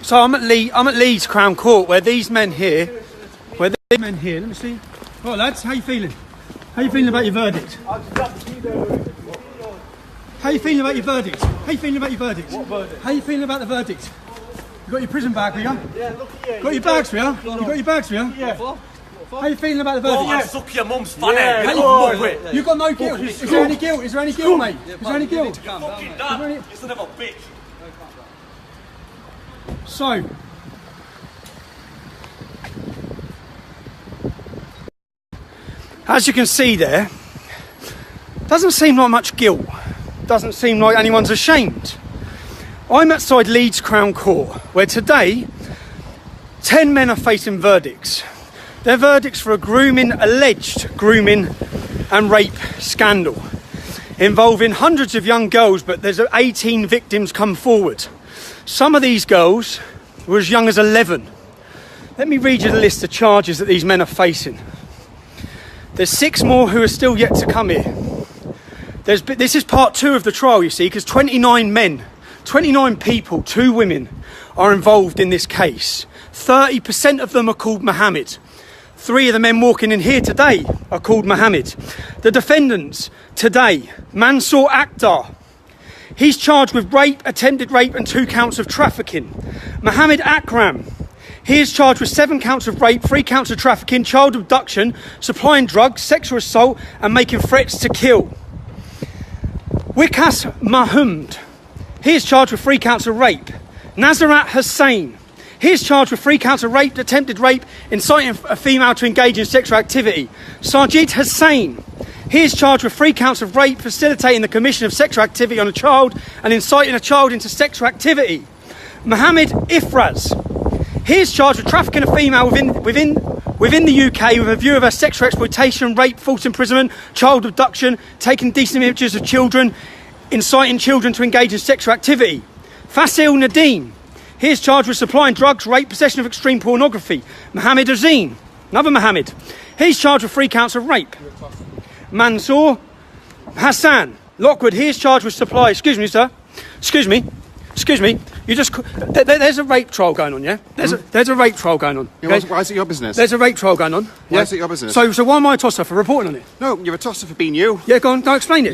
So I'm at Leeds Crown Court, where these men here, let me see. Right, lads, how you feeling? How you feeling about your verdict? How you feeling about your verdict? How you feeling about your verdict? What verdict? How you feeling about the verdict? You got your prison bag with you? Yeah, look at you. Got your bags with you? You got your bags with you? Yeah. How you feeling about the verdict? Oh, I suck your mum's funny. Yeah, You've got no guilt. Is there any guilt? Is there any guilt, mate? Is there any guilt? Fucking dad, you son of a bitch. So, as you can see there, doesn't seem like much guilt. Doesn't seem like anyone's ashamed. I'm outside Leeds Crown Court, where today 10 men are facing verdicts. They're verdicts for alleged grooming and rape scandal involving hundreds of young girls, but there's 18 victims come forward. Some of these girls were as young as 11. Let me read you the list of charges that these men are facing. There's 6 more who are still yet to come here. This is part 2 of the trial, you see, because 29 men, 29 people, 2 women are involved in this case. 30% of them are called Mohammed. 3 of the men walking in here today are called Mohammed. The defendants today, Mansour Akhtar. He's charged with rape, attempted rape and 2 counts of trafficking. Mohammed Akram. He is charged with 7 counts of rape, 3 counts of trafficking, child abduction, supplying drugs, sexual assault and making threats to kill. Wikas Mahmoud. He is charged with 3 counts of rape. Nazarat Hussain. He is charged with 3 counts of rape, attempted rape, inciting a female to engage in sexual activity. Sajid Hussain. He is charged with 3 counts of rape, facilitating the commission of sexual activity on a child and inciting a child into sexual activity. Mohammed Ifraz. He is charged with trafficking a female within the UK with a view of her sexual exploitation, rape, false imprisonment, child abduction, taking decent images of children, inciting children to engage in sexual activity. Fasil Nadeem. He is charged with supplying drugs, rape, possession of extreme pornography. Mohammed Azeen. Another Mohammed. He's charged with 3 counts of rape. Mansour Hassan Lockwood. He is charged with supply. Excuse me, sir. Excuse me. You just. There's a rape trial going on, yeah? There's a rape trial going on. Yeah, why is it your business? There's a rape trial going on. Why is it your business? So why am I a tosser for reporting on it? No, you're a tosser for being you. Yeah, go on. No, explain it.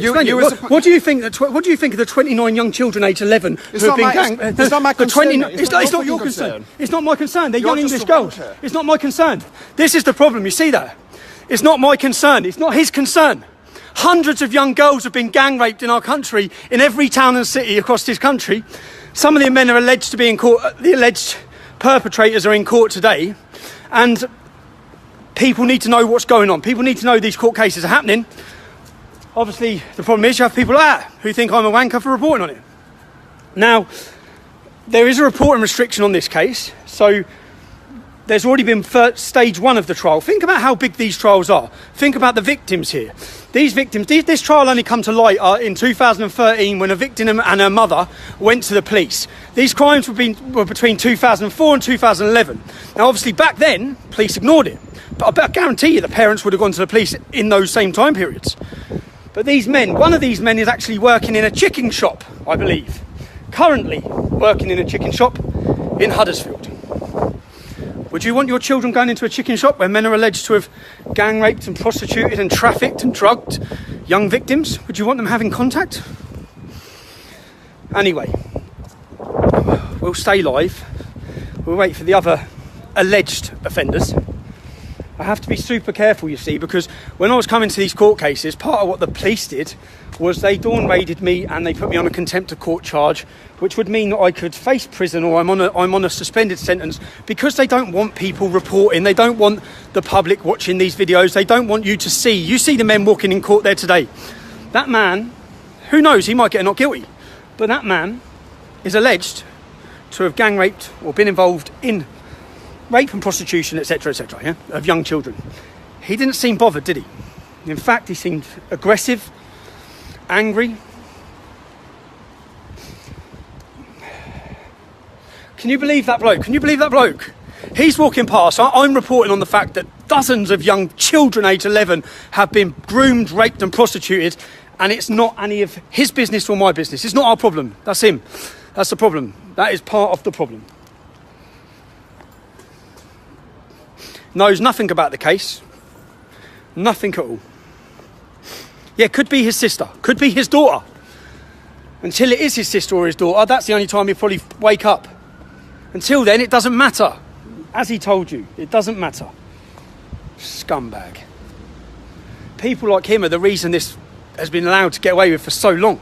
What do you think? What do you think of the 29 young children aged 11 who have been gang? It's not my concern. It's not your concern. It's not my concern. They're young English just a girls. wanker. It's not my concern. This is the problem. You see that? It's not my concern. It's not his concern. Hundreds of young girls have been gang raped in our country, in every town and city across this country. Some of the men are alleged to be in court. The alleged perpetrators are in court today, and people need to know what's going on. People need to know these court cases are happening. Obviously, the problem is you have people like that who think I'm a wanker for reporting on it. Now, there is a reporting restriction on this case, so there's already been stage 1 of the trial. Think about how big these trials are. Think about the victims here. These victims, this trial only come to light in 2013 when a victim and her mother went to the police. These crimes were between 2004 and 2011. Now, obviously, back then, police ignored it. But I guarantee you the parents would have gone to the police in those same time periods. But these men, one of these men is actually working in a chicken shop, I believe. Currently working in a chicken shop in Huddersfield. Would you want your children going into a chicken shop where men are alleged to have gang raped and prostituted and trafficked and drugged young victims? Would you want them having contact? Anyway, we'll stay live. We'll wait for the other alleged offenders. I have to be super careful, you see, because when I was coming to these court cases, part of what the police did was they dawn raided me and they put me on a contempt of court charge, which would mean that I could face prison or I'm on a suspended sentence, because they don't want people reporting. They don't want the public watching these videos. They don't want you to see. You see the men walking in court there today. That man, who knows, he might get not guilty, but that man is alleged to have gang raped or been involved in rape and prostitution, etc., yeah, of young children. He didn't seem bothered, did he? In fact, he seemed aggressive, angry. Can you believe that bloke? Can you believe that bloke? He's walking past. I'm reporting on the fact that dozens of young children aged 11 have been groomed, raped and prostituted, and it's not any of his business or my business. It's not our problem. That's him. That's the problem. That is part of the problem. knows nothing about the case. Nothing at all. Yeah, could be his sister, could be his daughter. Until it is his sister or his daughter, that's the only time he'll probably wake up. Until then, it doesn't matter. As he told you, it doesn't matter. Scumbag. People like him are the reason this has been allowed to get away with for so long.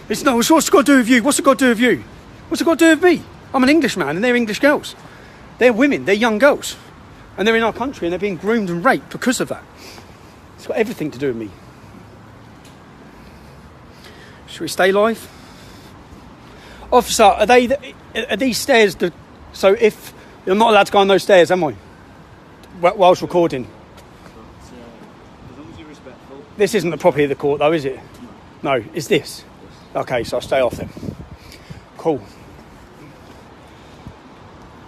It's no, what's it got to do with you? What's it got to do with you? What's it got to do with me? I'm an Englishman and they're English girls. They're women, they're young girls. And they're in our country and they're being groomed and raped because of that. It's got everything to do with me. Should we stay live? Officer, are these stairs... So if... You're not allowed to go on those stairs, am I? Whilst recording. As long as you're respectful. This isn't the property of the court though, is it? No, it's this. Okay, so I'll stay off then. Cool.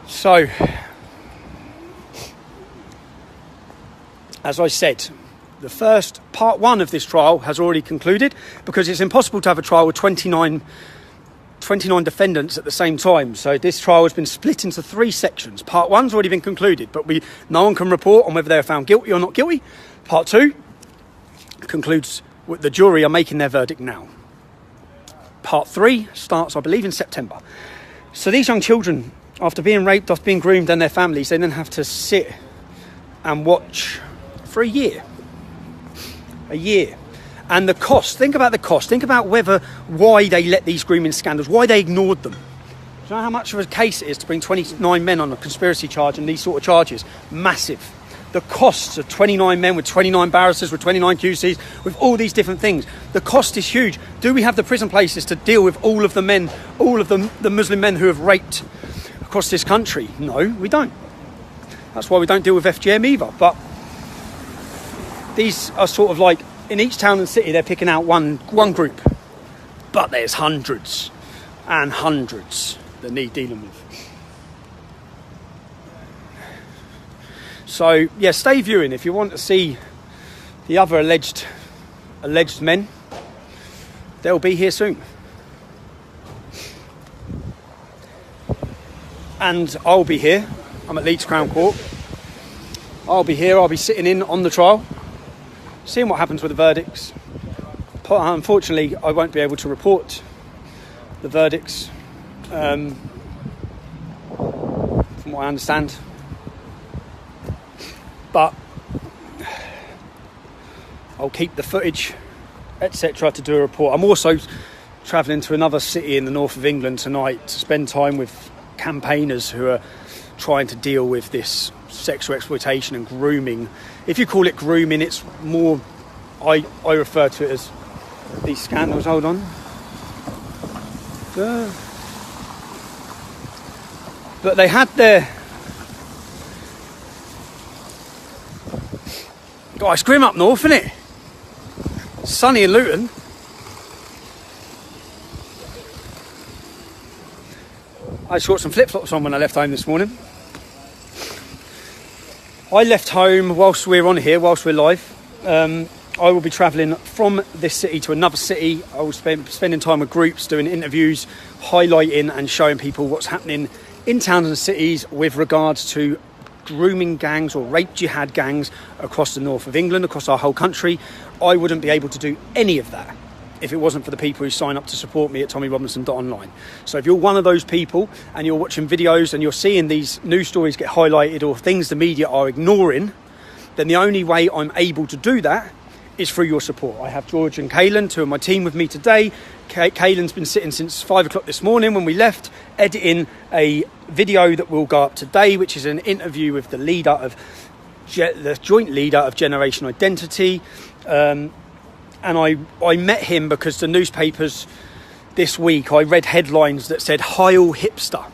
So, as I said, the first part 1 of this trial has already concluded because it's impossible to have a trial with 29 defendants at the same time. So this trial has been split into 3 sections. Part 1's already been concluded, but no one can report on whether they are found guilty or not guilty. Part 2 concludes with the jury are making their verdict now. Part 3 starts, I believe, in September. So these young children, after being raped, after being groomed, and their families, they then have to sit and watch for a year. A year. And the cost, think about the cost. Think about why they let these grooming scandals, why they ignored them. Do you know how much of a case it is to bring 29 men on a conspiracy charge and these sort of charges? Massive. The costs of 29 men with 29 barristers, with 29 QCs, with all these different things. The cost is huge. Do we have the prison places to deal with all of the men, all of the Muslim men who have raped across this country? No, we don't. That's why we don't deal with FGM either. But these are sort of like, in each town and city, they're picking out one group. But there's hundreds and hundreds that need dealing with. So, yeah, stay viewing if you want to see the other alleged men. They'll be here soon. And I'll be here. I'm at Leeds Crown Court. I'll be here. I'll be sitting in on the trial, seeing what happens with the verdicts. Unfortunately, I won't be able to report the verdicts, from what I understand. But I'll keep the footage, etc., to do a report. I'm also travelling to another city in the north of England tonight to spend time with campaigners who are trying to deal with this sexual exploitation and grooming. If you call it grooming, it's more, I refer to it as these scandals. Hold on. But they had their... God, it's grim up north, isn't it? Sunny in Luton. I just got some flip-flops on when I left home this morning. I left home whilst we're on here, whilst we're live. I will be travelling from this city to another city. I will spending time with groups, doing interviews, highlighting and showing people what's happening in towns and cities with regards to grooming gangs or rape jihad gangs across the north of England, across our whole country. I wouldn't be able to do any of that if it wasn't for the people who sign up to support me at tommyrobinson.online. So if you're one of those people and you're watching videos and you're seeing these news stories get highlighted or things the media are ignoring, then the only way I'm able to do that is through your support. I have George and Kaylan, 2 of my team, with me today. Kaylan's been sitting since 5 o'clock this morning when we left, editing a video that will go up today, which is an interview with the leader of the joint leader of Generation Identity. And I met him because the newspapers this week, I read headlines that said Heil Hipster,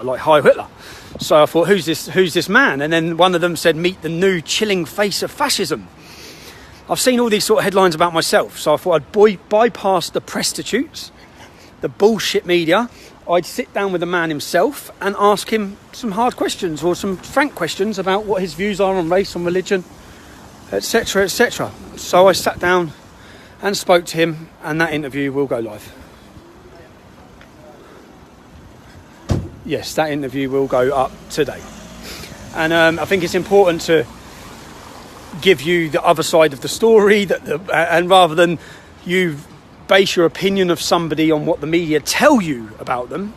like Heil Hitler. So I thought, who's this man? And then one of them said, meet the new chilling face of fascism. I've seen all these sort of headlines about myself, so I thought I'd bypass the prostitutes, the bullshit media. I'd sit down with the man himself and ask him some hard questions or some frank questions about what his views are on race, on religion, etc., etc. So I sat down and spoke to him, and that interview will go live. Yes, that interview will go up today. And I think it's important to give you the other side of the story, and rather than you base your opinion of somebody on what the media tell you about them,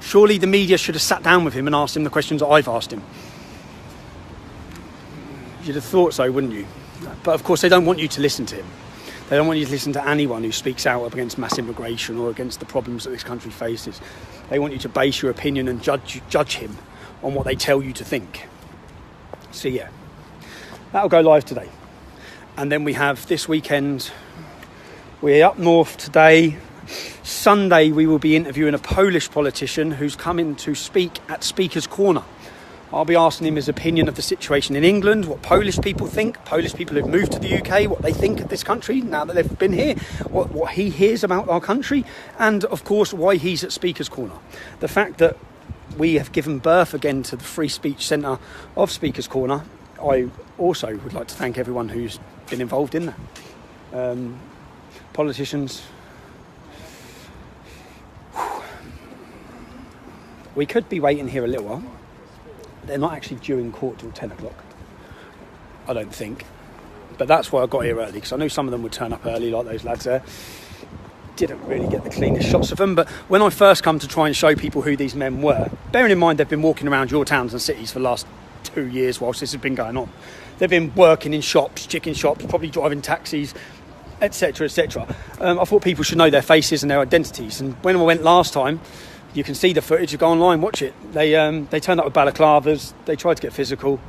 surely the media should have sat down with him and asked him the questions that I've asked him. You'd have thought so, wouldn't you? But of course they don't want you to listen to him. They don't want you to listen to anyone who speaks out against mass immigration or against the problems that this country faces. They want you to base your opinion and judge him on what they tell you to think. So yeah, that'll go live today. And then we have this weekend, we're up north today. Sunday we will be interviewing a Polish politician who's coming to speak at Speaker's Corner. I'll be asking him his opinion of the situation in England, what Polish people think, Polish people who've moved to the UK, what they think of this country now that they've been here, what he hears about our country, and of course why he's at Speaker's Corner. The fact that we have given birth again to the Free Speech Centre of Speaker's Corner, I also would like to thank everyone who's been involved in that. Politicians. We could be waiting here a little while. They're not actually due in court till 10 o'clock, I don't think. But that's why I got here early, because I knew some of them would turn up early, like those lads there. Didn't really get the cleanest shots of them, but when I first come to try and show people who these men were, bearing in mind they've been walking around your towns and cities for the last 2 years whilst this has been going on. They've been working in shops, chicken shops, probably driving taxis, etc, etc. I thought people should know their faces and their identities. And when I went last time, you can see the footage. You go online, watch it. They turned up with balaclavas. They tried to get physical,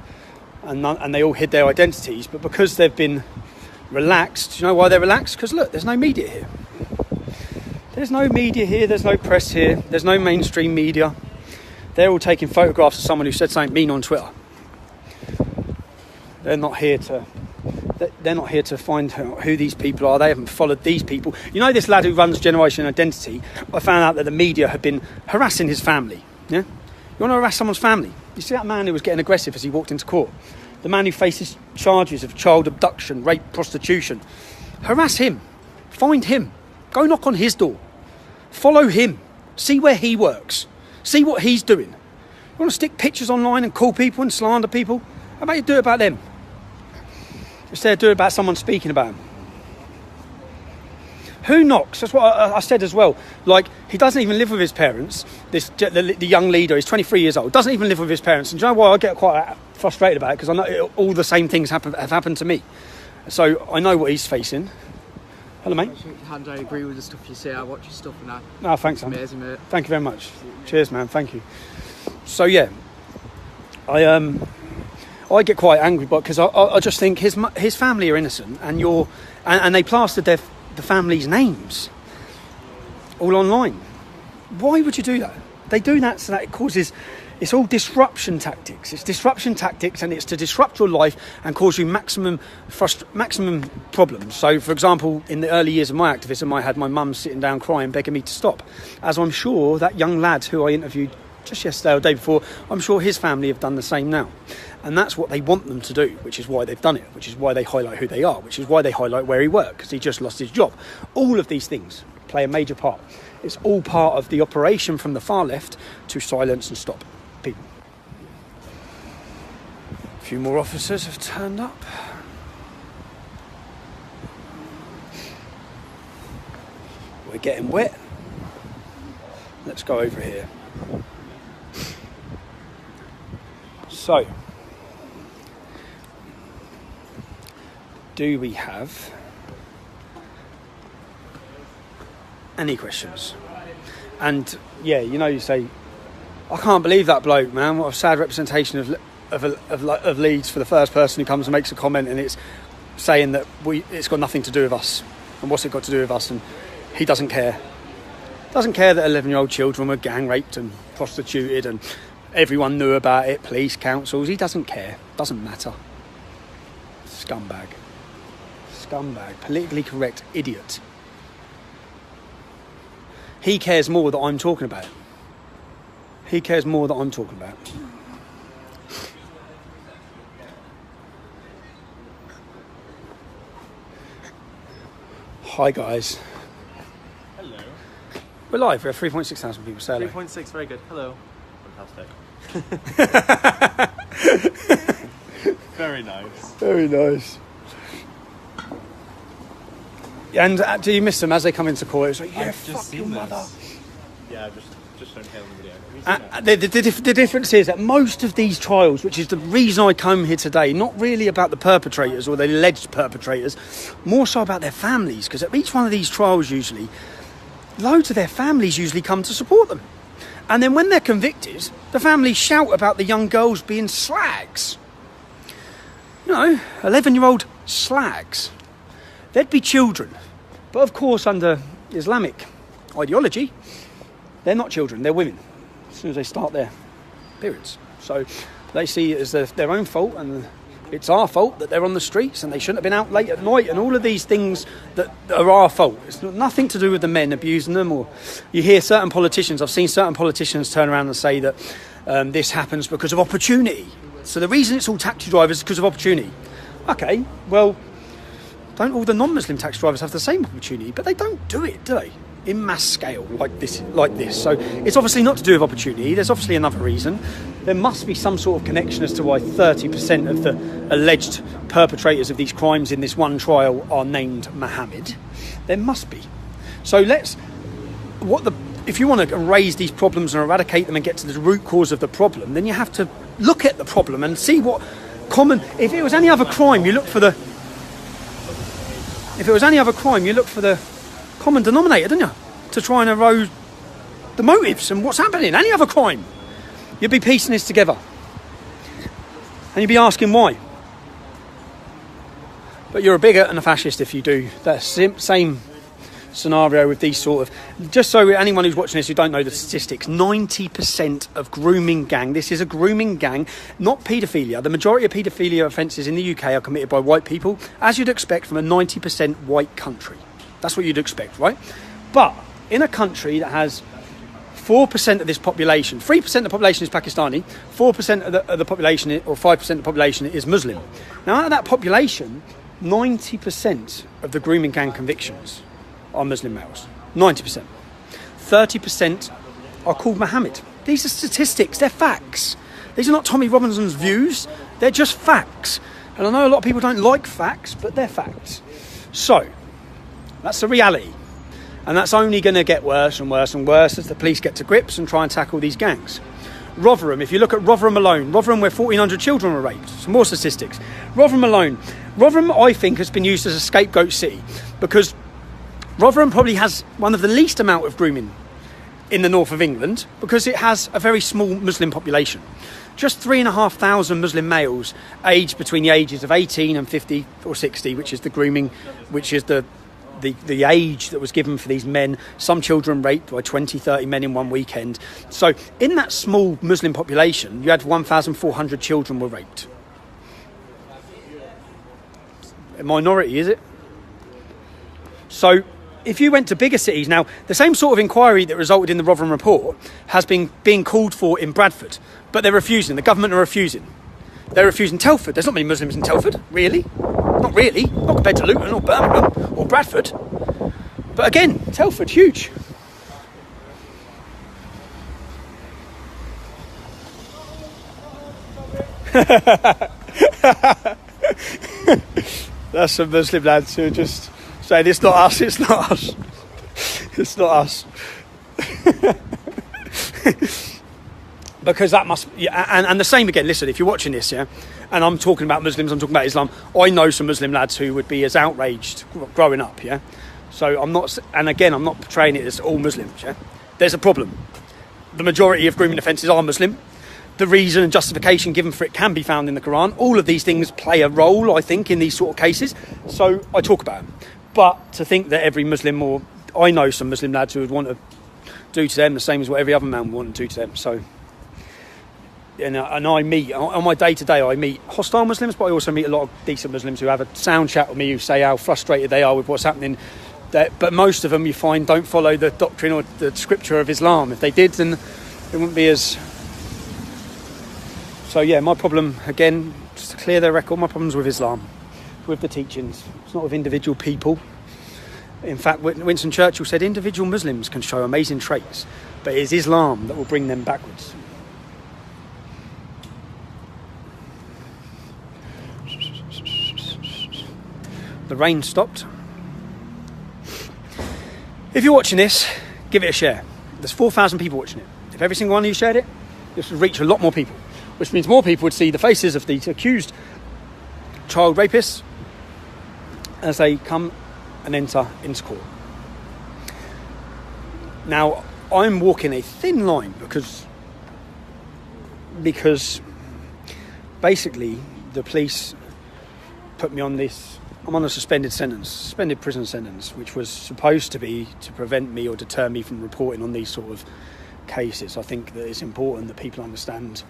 and they all hid their identities. But because they've been relaxed, do you know why they're relaxed? Because look, there's no media here. There's no media here. There's no press here. There's no mainstream media. They're all taking photographs of someone who said something mean on Twitter. They're not here to find who these people are. They haven't followed these people. You know this lad who runs Generation Identity? I found out that the media had been harassing his family. Yeah? You want to harass someone's family? You see that man who was getting aggressive as he walked into court? The man who faces charges of child abduction, rape, prostitution. Harass him. Find him. Go knock on his door. Follow him. See where he works. See what he's doing. You want to stick pictures online and call people and slander people? How about you do it about them? Instead of doing it about someone speaking about him. Who knocks? That's what I said as well. Like, he doesn't even live with his parents. The young leader, he's 23 years old, doesn't even live with his parents. And do you know why I get quite frustrated about it? Because I know all the same things have happened to me. So I know what he's facing. Hello, mate. And I agree with the stuff you say. I watch your stuff and that. No, thanks, man. Amazing, mate. Thank you very much. Cheers, man. Thank you. So yeah, I get quite angry, because I just think his family are innocent, and they plastered the family's names all online. Why would you do that? They do that so that it causes. It's all disruption tactics. It's disruption tactics, and it's to disrupt your life and cause you maximum problems. So, for example, in the early years of my activism, I had my mum sitting down crying, begging me to stop. As I'm sure that young lad who I interviewed just yesterday or the day before, I'm sure his family have done the same now. And that's what they want them to do, which is why they've done it, which is why they highlight who they are, which is why they highlight where he worked, because he just lost his job. All of these things play a major part. It's all part of the operation from the far left to silence and stop people. A few more officers have turned up. We're getting wet. Let's go over here. So, do we have any questions? And yeah, you say, I can't believe that bloke, man. What a sad representation of Leeds for the first person who comes and makes a comment, and it's saying that it's got nothing to do with us. And what's it got to do with us? And he doesn't care. Doesn't care that 11-year-old children were gang raped and prostituted, and everyone knew about it, police, councils. He doesn't care. Doesn't matter. Scumbag. Politically correct idiot. He cares more that I'm talking about. He cares more that I'm talking about. Hi, guys. Hello. We're live. We have 3.6 thousand people. Say hello. 3.6, very good. Hello. Fantastic. Very nice. Very nice. And do you miss them as they come into court? It's like, yeah, fuck your mother. Yeah, just don't hear the video. The difference is that most of these trials, which is the reason I come here today, not really about the perpetrators or the alleged perpetrators, more so about their families, because at each one of these trials usually, loads of their families usually come to support them. And then when they're convicted, the families shout about the young girls being slags. 11-year-old slags. They'd be children. But of course, under Islamic ideology, they're not children, they're women, as soon as they start their periods. So they see it as their own fault, and it's our fault that they're on the streets and they shouldn't have been out late at night, and all of these things that are our fault. It's nothing to do with the men abusing them. Or you hear certain politicians, I've seen certain politicians turn around and say that this happens because of opportunity. So the reason it's all taxi drivers is because of opportunity. Okay, well, don't all the non-Muslim taxi drivers have the same opportunity? But they don't do it, do they? In mass scale like this. So it's obviously not to do with opportunity. There's obviously another reason. There must be some sort of connection as to why 30% of the alleged perpetrators of these crimes in this one trial are named Mohammed. There must be. So if you want to raise these problems and eradicate them and get to the root cause of the problem, then you have to look at the problem and see what common. If it was any other crime, you look for the common denominator, don't you? To try and erode the motives and what's happening. Any other crime, you'd be piecing this together, and you'd be asking why. But you're a bigot and a fascist if you do that same scenario with these sort of. Just so anyone who's watching this who don't know the statistics, 90% of grooming gang. This is a grooming gang, not paedophilia. The majority of paedophilia offences in the UK are committed by white people, as you'd expect from a 90% white country. That's what you'd expect, right? But in a country that has 4% of this population, 3% of the population is Pakistani, 4% of the population, or 5% of the population is Muslim. Now, out of that population, 90% of the grooming gang convictions are Muslim males. 90%. 30% are called Mohammed. These are statistics, they're facts. These are not Tommy Robinson's views, they're just facts. And I know a lot of people don't like facts, but they're facts. So, that's the reality. And that's only going to get worse and worse and worse as the police get to grips and try and tackle these gangs. Rotherham, if you look at Rotherham alone, Rotherham where 1,400 children were raped. Some more statistics. Rotherham alone. Rotherham, I think, has been used as a scapegoat city because Rotherham probably has one of the least amount of grooming in the north of England because it has a very small Muslim population. Just 3,500 Muslim males aged between the ages of 18 and 50 or 60, which is the grooming, which is the age that was given for these men. Some children raped by 20, 30 men in one weekend. So in that small Muslim population, you had 1,400 children were raped. A minority, is it? So if you went to bigger cities, now the same sort of inquiry that resulted in the Rotherham report has been being called for in Bradford, but they're refusing. The government are refusing. They're refusing Telford. There's not many Muslims in Telford, really. Not really. Not compared to Luton or Birmingham or Bradford. But again, Telford, huge. That's some Muslim lads who are just saying, it's not us, it's not us. It's not us. Because that must, yeah, and the same again, listen, if you're watching this, yeah, and I'm talking about Muslims, I'm talking about Islam, I know some Muslim lads who would be as outraged growing up, yeah? So I'm not, and again, I'm not portraying it as all Muslims, yeah? There's a problem. The majority of grooming offences are Muslim. The reason and justification given for it can be found in the Quran. All of these things play a role, I think, in these sort of cases. So I talk about them. But to think that every Muslim, or I know some Muslim lads who would want to do to them the same as what every other man would want to do to them, so... And I meet, on my day-to-day, I meet hostile Muslims, but I also meet a lot of decent Muslims who have a sound chat with me, who say how frustrated they are with what's happening. But most of them, you find, don't follow the doctrine or the scripture of Islam. If they did, then it wouldn't be as... So, yeah, my problem, again, just to clear the record, my problem's with Islam, with the teachings. It's not with individual people. In fact, Winston Churchill said individual Muslims can show amazing traits, but it is Islam that will bring them backwards. The rain stopped. If you're watching this, give it a share. There's 4,000 people watching it. If every single one of you shared it, this would reach a lot more people, which means more people would see the faces of the accused child rapists as they come and enter into court. Now, I'm walking a thin line because basically the police put me on this. I'm on a suspended prison sentence, which was supposed to be to prevent me or deter me from reporting on these sort of cases. I think that it's important that people understand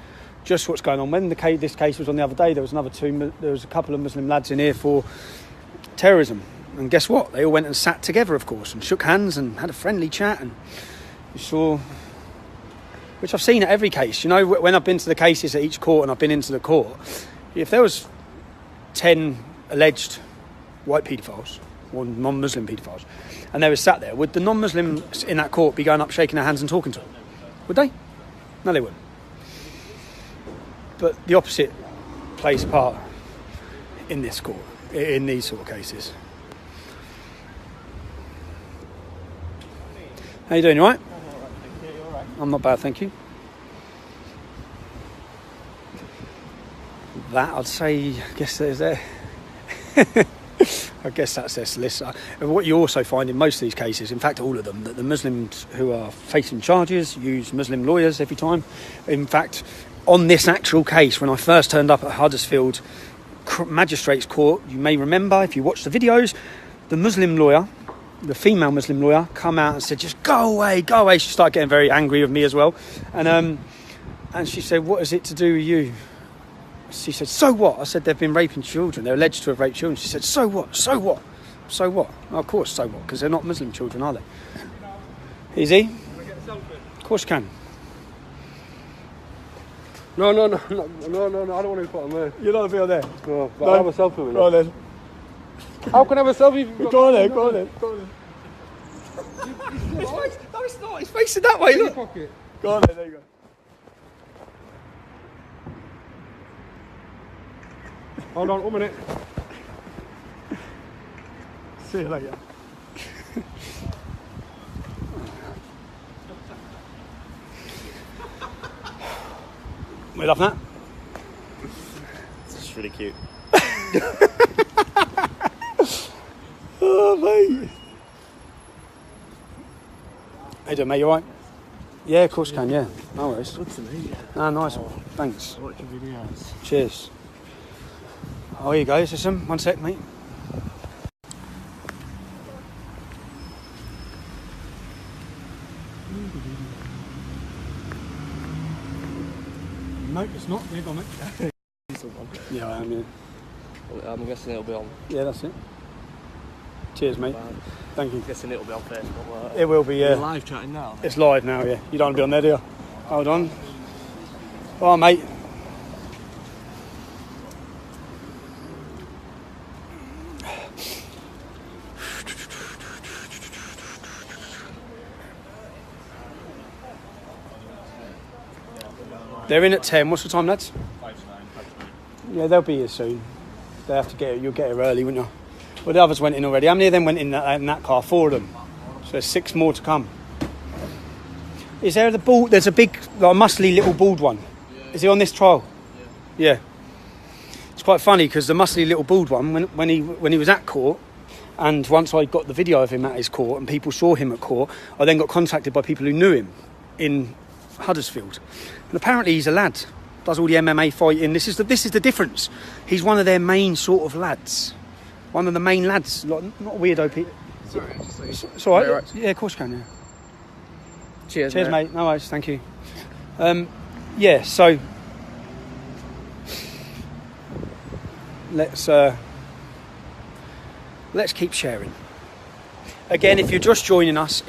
just what's going on. When this case was on the other day, there was a couple of Muslim lads in here for terrorism, and guess what? They all went and sat together, of course, and shook hands and had a friendly chat, and you saw, which I've seen at every case. You know, when I've been to the cases at each court and I've been into the court, if there was 10 alleged white paedophiles or non-Muslim paedophiles and they were sat there, would the non-Muslims in that court be going up, shaking their hands and talking to them? Would they? No, they wouldn't. But the opposite plays a part in this court, in these sort of cases. How you doing, you all right? I'm not bad, thank you. That, I'd say, I guess there's there. I guess that's their solicitor. And what you also find in most of these cases, in fact all of them, that the Muslims who are facing charges use Muslim lawyers every time. In fact, on this actual case, when I first turned up at Huddersfield Magistrates Court, you may remember, if you watch the videos, the Muslim lawyer, the female Muslim lawyer, come out and said, just go away, go away. She started getting very angry with me as well. And she said, what is it to do with you? She said, so what? I said, they've been raping children. They're alleged to have raped children. She said, so what? So what? So what? Oh, of course, so what? Because they're not Muslim children, are they? Easy? Can I get a selfie? Of course you can. No, I don't want to be put on there. You're not a bit on there? No, but I'll have a selfie with you. Go on then. How can I have a selfie if you've got... Go on then, go on then. No, it's not. It's facing that way, look. Pocket. Go on then, there you go. Hold on, 1 minute. See you later. We love that. It's really cute. Oh, mate. How you doing, mate? You alright? Yeah, of course you can, yeah. No worries. Good to meet you. Ah, nice one. Thanks. Watch your videos. Cheers. Oh, here you go, system. 1 sec, mate. No, it's not. You've got it. Yeah, I am, yeah. I'm guessing it'll be on. Yeah, that's it. Cheers, mate. Thank you. I'm guessing it'll be on Facebook. It will be, yeah. You're live chatting now? It's live now, yeah. You don't want to be on there, do you? Hold on. All right, mate. They're in at 10. What's the time, lads? 5 to 9. Yeah, they'll be here soon. They have to get it. You'll get here early, won't you? Well, the others went in already. How many of them went in that car? 4 of them. So there's 6 more to come. Is there the bald? There's a big, like, muscly little bald one. Yeah. Is he on this trial? Yeah. It's quite funny because the muscly little bald one, when he was at court, and once I got the video of him at his court and people saw him at court, I then got contacted by people who knew him in Huddersfield. And apparently he's a lad. Does all the MMA fighting. This is the difference. He's one of their main sort of lads. One of the main lads. Like, not weirdo people. Sorry, it's all right. Right. Yeah, of course you can, yeah. Cheers, mate. No worries, thank you. Yeah, so let's keep sharing. Again, if you're just joining us,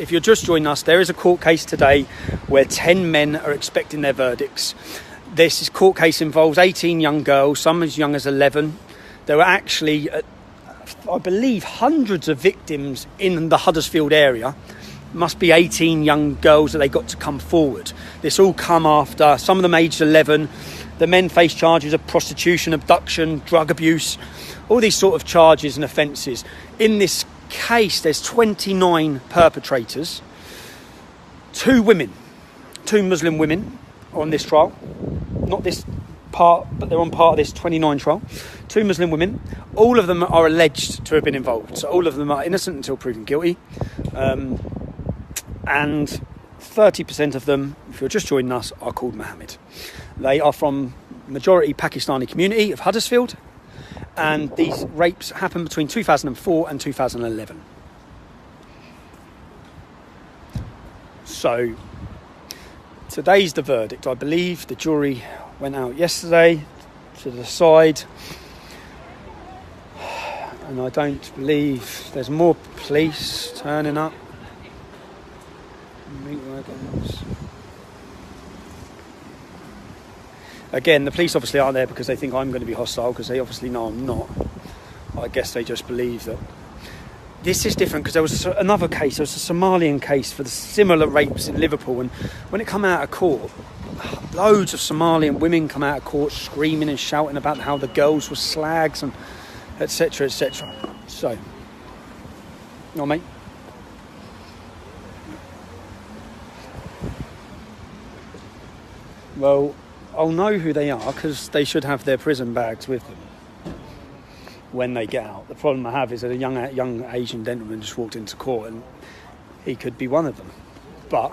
there is a court case today where 10 men are expecting their verdicts. This court case involves 18 young girls, some as young as 11. There were actually, I believe, hundreds of victims in the Huddersfield area. must be 18 young girls that they got to come forward. This all come after, some of them aged 11. The men face charges of prostitution, abduction, drug abuse, all these sort of charges and offences. In this case, there's 29 perpetrators, 2 women, 2 Muslim women on this trial. Not this part, but they're on part of this 29 trial. 2 Muslim women. All of them are alleged to have been involved. So all of them are innocent until proven guilty. And 30% of them, if you're just joining us, are called Mohammed. They are from majority Pakistani community of Huddersfield, and these rapes happened between 2004 and 2011. So today's the verdict. I believe the jury went out yesterday to decide, and I don't believe there's more police turning up. Again, the police obviously aren't there because they think I'm going to be hostile, because they obviously know I'm not. I guess they just believe that. This is different because there was another case, there was a Somalian case for the similar rapes in Liverpool, and when it come out of court, loads of Somalian women come out of court screaming and shouting about how the girls were slags and etc, etc. So, no, mate. Well, I'll know who they are because they should have their prison bags with them when they get out. The problem I have is that a young Asian gentleman just walked into court, and he could be one of them. But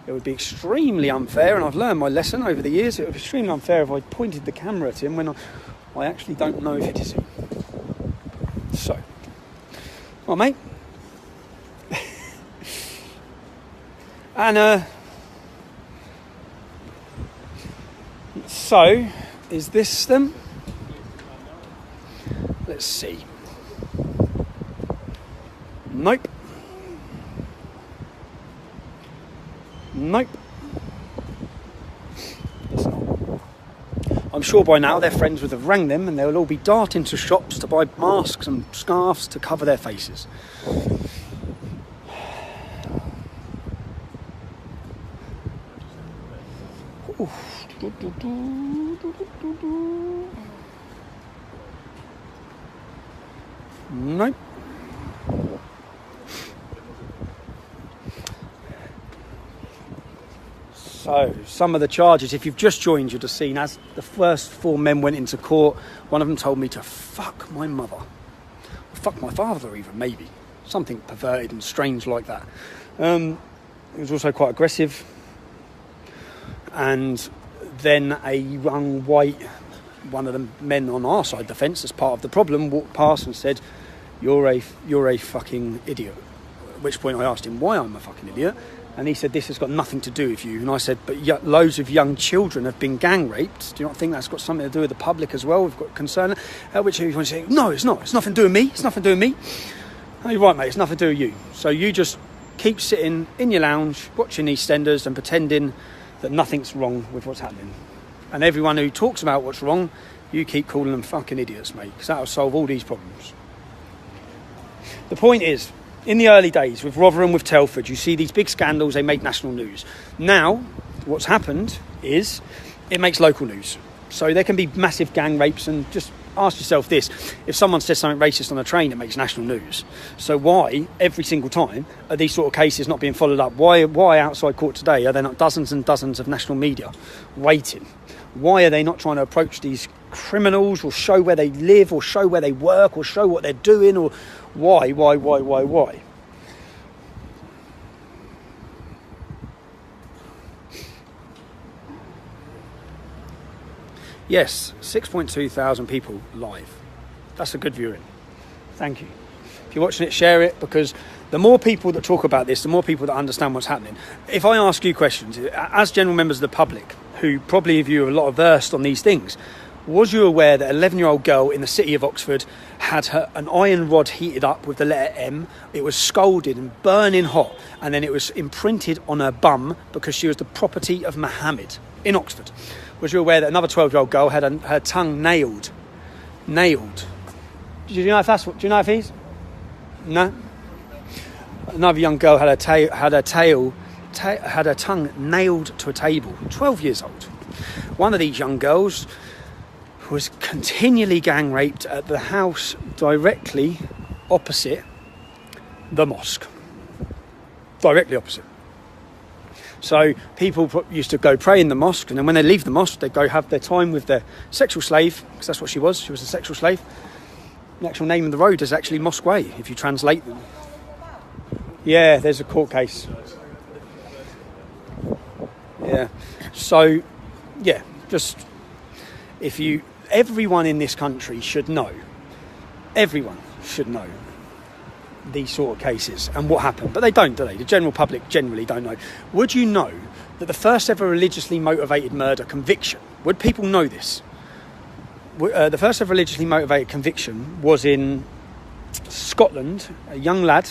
it would be extremely unfair, and I've learned my lesson over the years, it would be extremely unfair if I pointed the camera at him when I actually don't know if it is him. So, well, mate. And, so, is this them? Let's see. Nope. Nope. It's not. I'm sure by now their friends would have rang them, and they'll all be darting to shops to buy masks and scarves to cover their faces. Nope. So, some of the charges, if you've just joined, you'd have seen as the first 4 men went into court, one of them told me to fuck my mother. Or fuck my father even, maybe. Something perverted and strange like that. It was also quite aggressive. And then a young white, one of the men on our side of the fence as part of the problem, walked past and said, you're a fucking idiot. At which point I asked him why I'm a fucking idiot, and he said, this has got nothing to do with you. And I said, but loads of young children have been gang raped. Do you not think that's got something to do with the public as well? We've got concern. At which he was saying, no, it's not. It's nothing to do with me. It's nothing to do with me. Oh, you're right, mate. It's nothing to do with you. So you just keep sitting in your lounge, watching EastEnders and pretending that nothing's wrong with what's happening. And everyone who talks about what's wrong, you keep calling them fucking idiots, mate, because that'll solve all these problems. The point is, in the early days with Rotherham, with Telford, you see these big scandals, they make national news. Now, what's happened is it makes local news. So there can be massive gang rapes, and just ask yourself this, if someone says something racist on a train, it makes national news. So why, every single time, are these sort of cases not being followed up? Why outside court today are there not dozens and dozens of national media waiting? Why are they not trying to approach these criminals, or show where they live, or show where they work, or show what they're doing, or why? Yes, 6.2 thousand people live. That's a good viewing. Thank you. If you're watching it, share it, because the more people that talk about this, the more people that understand what's happening. If I ask you questions, as general members of the public, who probably of you are a lot versed on these things, was you aware that an 11-year-old girl in the city of Oxford had an iron rod heated up with the letter M? It was scalded and burning hot, and then it was imprinted on her bum because she was the property of Mohammed in Oxford. Was you aware that another 12-year-old girl had her tongue nailed? Nailed. Do you know if he's? No? Another young girl had her tongue nailed to a table. 12 years old. One of these young girls was continually gang raped at the house directly opposite the mosque. Directly opposite. So people used to go pray in the mosque, and then when they leave the mosque, they go have their time with their sexual slave, because that's what she was. She was a sexual slave. The actual name of the road is actually Mosque Way, if you translate them. Yeah, there's a court case. Yeah. So, yeah, just everyone in this country should know. Everyone should know these sort of cases and what happened. But they don't, do they? The general public generally don't know. Would you know that the first ever religiously motivated murder conviction, would people know this? The first ever religiously motivated conviction was in Scotland, a young lad.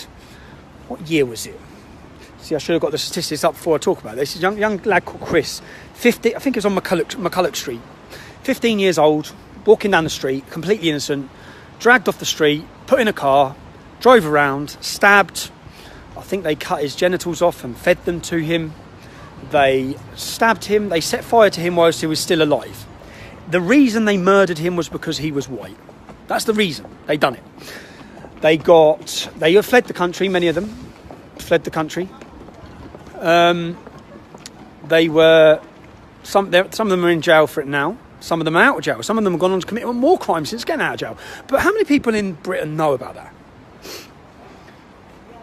What year was it? See, I should have got the statistics up before I talk about this. A young lad called Chris, 50, I think it was on McCulloch Street, 15 years old, walking down the street, completely innocent, dragged off the street, put in a car, drove around, stabbed. I think they cut his genitals off and fed them to him. They stabbed him. They set fire to him whilst he was still alive. The reason they murdered him was because he was white. That's the reason they done it. They fled the country. Many of them fled the country. Some of them are in jail for it now. Some of them are out of jail. Some of them have gone on to commit more crimes since getting out of jail. But how many people in Britain know about that?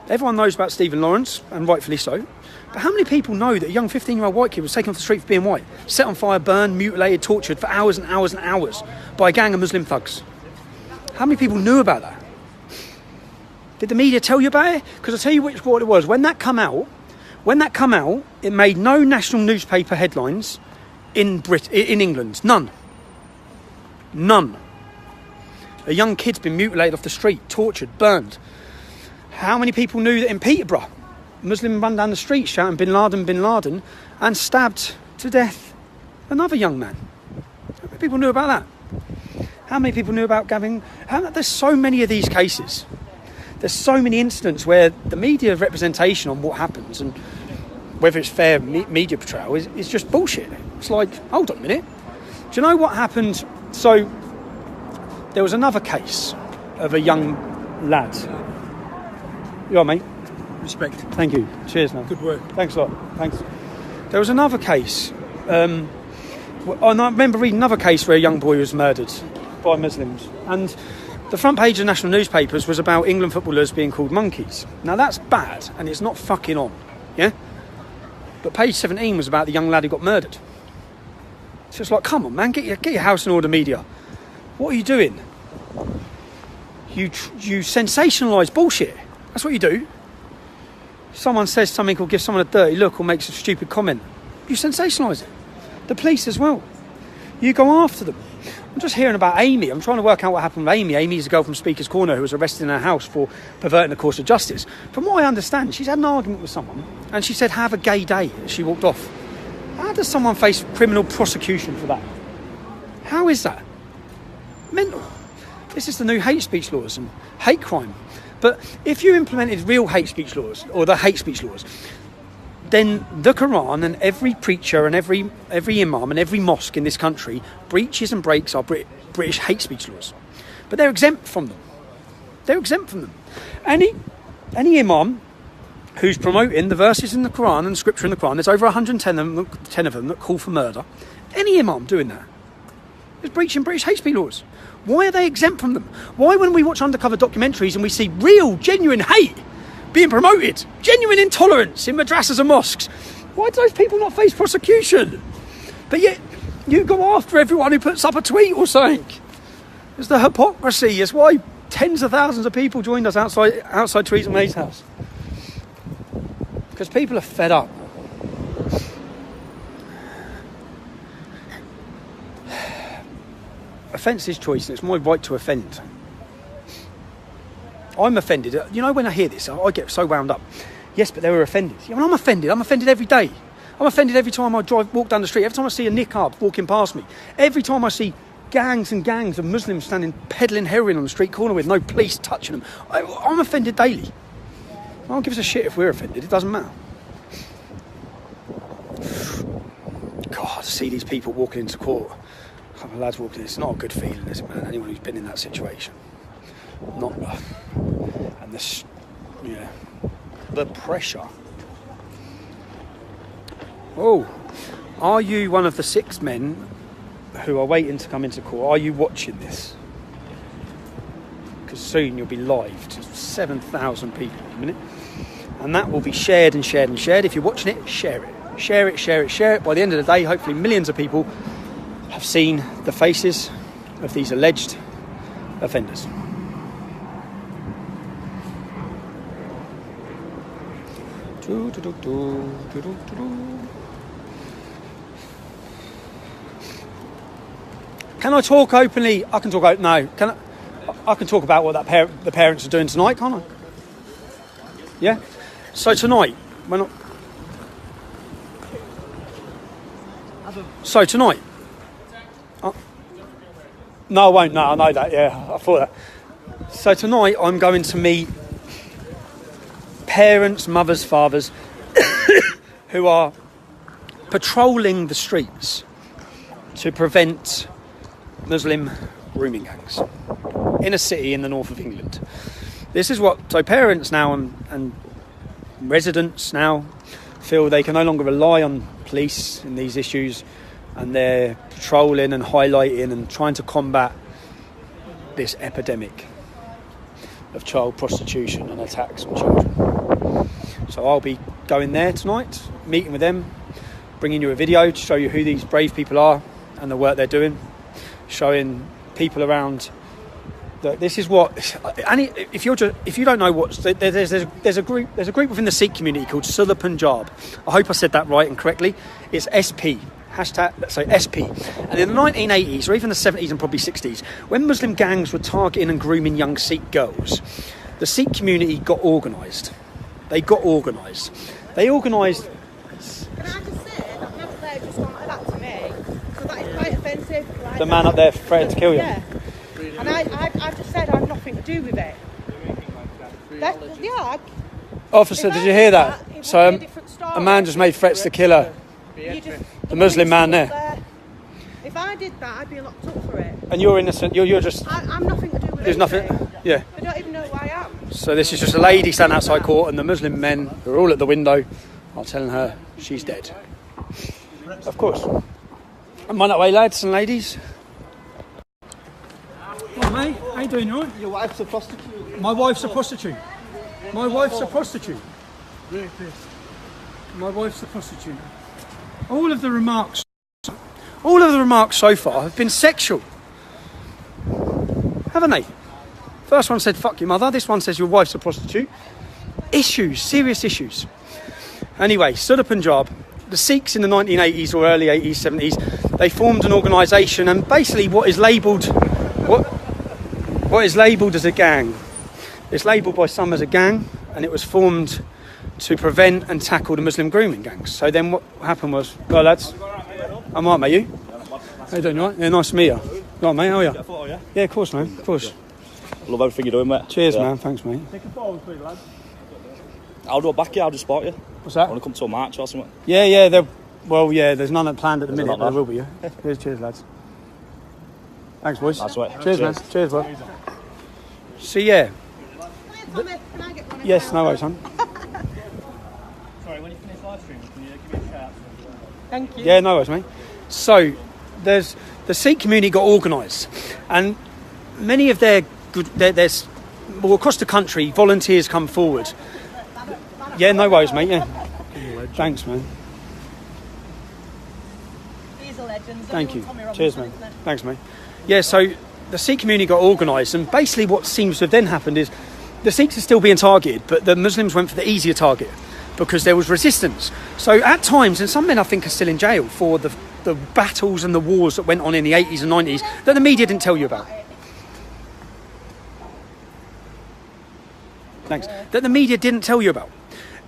Everyone knows about Stephen Lawrence, and rightfully so. But how many people know that a young 15-year-old white kid was taken off the street for being white, set on fire, burned, mutilated, tortured for hours and hours and hours by a gang of Muslim thugs? How many people knew about that? Did the media tell you about it? Because I'll tell you what it was. When that come out, it made no national newspaper headlines in England. None. A young kid's been mutilated off the street, tortured, burned. How many people knew that in Peterborough, a Muslim ran down the street shouting Bin Laden, and stabbed to death another young man? How many people knew about that? How many people knew about Gavin? There's so many of these cases. There's so many incidents where the media representation on what happens and whether it's fair media portrayal is just bullshit. It's like, hold on a minute. Do you know what happened? So there was another case of a young lad. You all right, mate? Respect. Thank you. Cheers, man. Good work. Thanks a lot. Thanks. There was another case. And I remember reading another case where a young boy was murdered by Muslims. And the front page of national newspapers was about England footballers being called monkeys. Now, that's bad, and it's not fucking on. Yeah? But page 17 was about the young lad who got murdered. So it's like, come on, man, get your house in order, media. What are you doing? You sensationalise bullshit. That's what you do. Someone says something or gives someone a dirty look or makes a stupid comment. You sensationalise it. The police as well. You go after them. I'm just hearing about Amy. I'm trying to work out what happened with Amy. Amy is a girl from Speaker's Corner who was arrested in her house for perverting the course of justice. From what I understand, she's had an argument with someone and she said, have a gay day, as she walked off. How does someone face criminal prosecution for that? How is that? Mental. This is the new hate speech laws and hate crime. But if you implemented real hate speech laws, or the hate speech laws, then the Quran and every preacher and every imam and every mosque in this country breaches and breaks our British hate speech laws. But they're exempt from them. They're exempt from them. Any imam who's promoting the verses in the Quran and scripture in the Quran, there's over 110 of them that call for murder. Any imam doing that is breaching British hate speech laws. Why are they exempt from them? Why, when we watch undercover documentaries and we see real, genuine hate being promoted, genuine intolerance in madrasas and mosques, why do those people not face prosecution? But yet, you go after everyone who puts up a tweet or something. It's the hypocrisy. It's why tens of thousands of people joined us outside Theresa May's house. Because people are fed up. Offence is choice, and it's my right to offend. I'm offended. You know, when I hear this, I get so wound up. Yes, but they were offended. Yeah, well, I'm offended. I'm offended every day. I'm offended every time I walk down the street. Every time I see a niqab walking past me. Every time I see gangs and gangs of Muslims standing peddling heroin on the street corner with no police touching them. I'm offended daily. I don't give us a shit if we're offended. It doesn't matter. God, to see these people walking into court, a couple of lads walking, it's not a good feeling, is it, man? Anyone who's been in that situation. Not... and this... Yeah. The pressure. Oh, are you one of the 6 men who are waiting to come into court? Are you watching this? Because soon you'll be live to 7,000 people in a minute. And that will be shared and shared and shared. If you're watching it, share it. Share it, share it, share it. By the end of the day, hopefully millions of people have seen the faces of these alleged offenders. Can I talk openly? I can talk openly. No, I can talk about what the parents are doing tonight, can't I? Yeah. So tonight, So tonight. No, I won't. No, I know that. Yeah, I thought that. So tonight, I'm going to meet parents, mothers, fathers who are patrolling the streets to prevent Muslim grooming gangs in a city in the north of England. This is what, so parents now and residents now feel they can no longer rely on police in these issues, and they're patrolling and highlighting and trying to combat this epidemic of child prostitution and attacks on children. So I'll be going there tonight, meeting with them, bringing you a video to show you who these brave people are and the work they're doing, showing people around that this is what. And if you don't know what, there's a group within the Sikh community called Sudha Punjab. I hope I said that right and correctly. It's SP. SP. And in the 1980s, or even the 70s and probably 60s, when Muslim gangs were targeting and grooming young Sikh girls, the Sikh community got organised. They organised. Can I just say, that man up there just wanted that to me, so that is quite offensive. Like, The man up there threatened to kill you. Yeah. And I just said I had nothing to do with it. Officer, did you hear that? So a man just made threats to kill her. The Muslim man there. If I did that, I'd be locked up for it. And you're innocent. You're just. I'm nothing to do with it. There's nothing. Yeah. I don't even know who I am. So this is just a lady standing outside court, and the Muslim men who are all at the window are telling her she's dead. Of course. Am I that way, lads and ladies? Hi, mate. How you doing, you all right? Your wife's a prostitute. My wife's a prostitute. My wife's a prostitute. My wife's a prostitute. All of the remarks so far have been sexual, haven't they? First one said, fuck your mother. This one says your wife's a prostitute. Issues, serious issues. Anyway, Sudha Punjab, the Sikhs in the 1980s or early 80s, 70s, they formed an organisation, and basically what is labelled as a gang. It's labelled by some as a gang, and it was formed to prevent and tackle the Muslim grooming gangs. So then what happened was, well, lads, I'm all right, mate, you? How you doing, you all right? Yeah, nice to meet you. You all right, mate, how are you? Yeah, of course, man, of course. Love everything you're doing, mate. Cheers, man, thanks, mate. Take a photo with me, lad. I'll do it back here, I'll just spot you. What's that? I want to come to a march or something. Yeah, there's none planned at the minute, but there will be, yeah. Cheers, lads. Thanks, boys. That's right. Cheers, man. Cheers, bud. So, yeah. Can I get one? Yes, no worries, son. Sorry, when you finish live streaming, can you give me a shout? Thank you. Yeah, no worries, mate. So, there's the Sikh community got organised, and many of there's across the country, volunteers come forward. Yeah, no worries, mate. Yeah, thanks, man. These are legends. Thank you. Cheers, man. Thanks, mate. Yeah, so the Sikh community got organised, and basically what seems to have then happened is the Sikhs are still being targeted, but the Muslims went for the easier target because there was resistance. So at times, and some men I think are still in jail for the battles and the wars that went on in the 80s and 90s that the media didn't tell you about. Thanks. That the media didn't tell you about.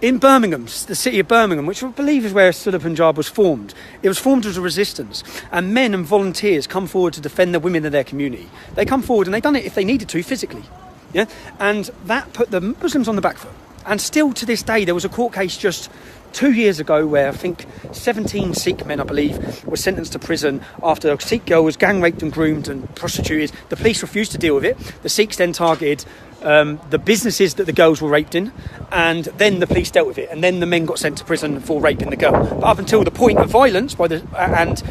In Birmingham, the city of Birmingham, which I believe is where Sudha Punjab was formed, it was formed as a resistance. And men and volunteers come forward to defend the women of their community. They come forward and they've done it if they needed to physically. Yeah? And that put the Muslims on the back foot. And still to this day, there was a court case just 2 years ago where I think 17 Sikh men, I believe, were sentenced to prison after a Sikh girl was gang raped and groomed and prostituted. The police refused to deal with it. The Sikhs then targeted the businesses that the girls were raped in, and then the police dealt with it, and then the men got sent to prison for raping the girl. But up until the point of violence, and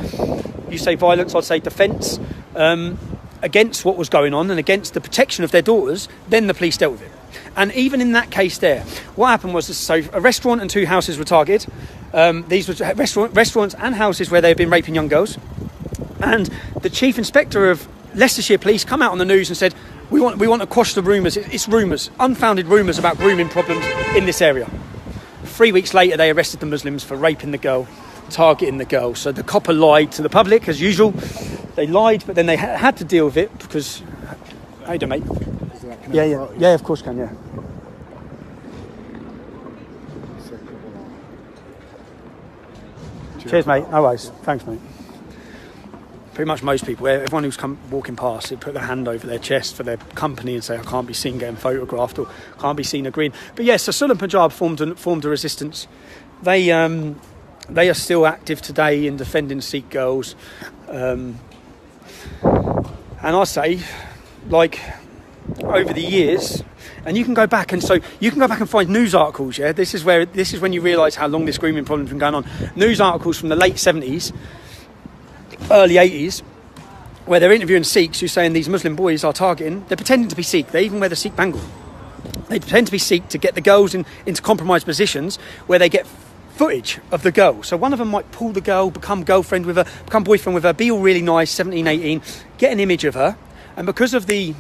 you say violence, I'd say defence, against what was going on and against the protection of their daughters, then the police dealt with it. And even in that case there, what happened was, so a restaurant and 2 houses were targeted. These were restaurants and houses where they had been raping young girls. And the chief inspector of Leicestershire Police come out on the news and said, we want to quash the rumours. It's rumours, unfounded rumours about grooming problems in this area. 3 weeks later, they arrested the Muslims for raping the girl, targeting the girl. So the copper lied to the public, as usual. They lied, but then they had to deal with it because... How you doing, mate? Yeah, of course can, yeah. Cheers, mate. No worries. Thanks, mate. Pretty much most people, everyone who's come walking past, they put their hand over their chest for their company and say, I can't be seen getting photographed or can't be seen agreeing. But yes, so Sunderland Punjab formed a resistance. They are still active today in defending Sikh girls. And I say, like, over the years, and you can go back and find news articles. Yeah, this is when you realise how long this grooming problem's been going on. News articles from the late 70s, early 80s, where they're interviewing Sikhs who're saying these Muslim boys are targeting. They're pretending to be Sikh. They even wear the Sikh bangle. They pretend to be Sikh to get the girls into compromised positions where they get footage of the girl. So one of them might pull the girl, become boyfriend with her, be all really nice, 17, 18, get an image of her, and because of the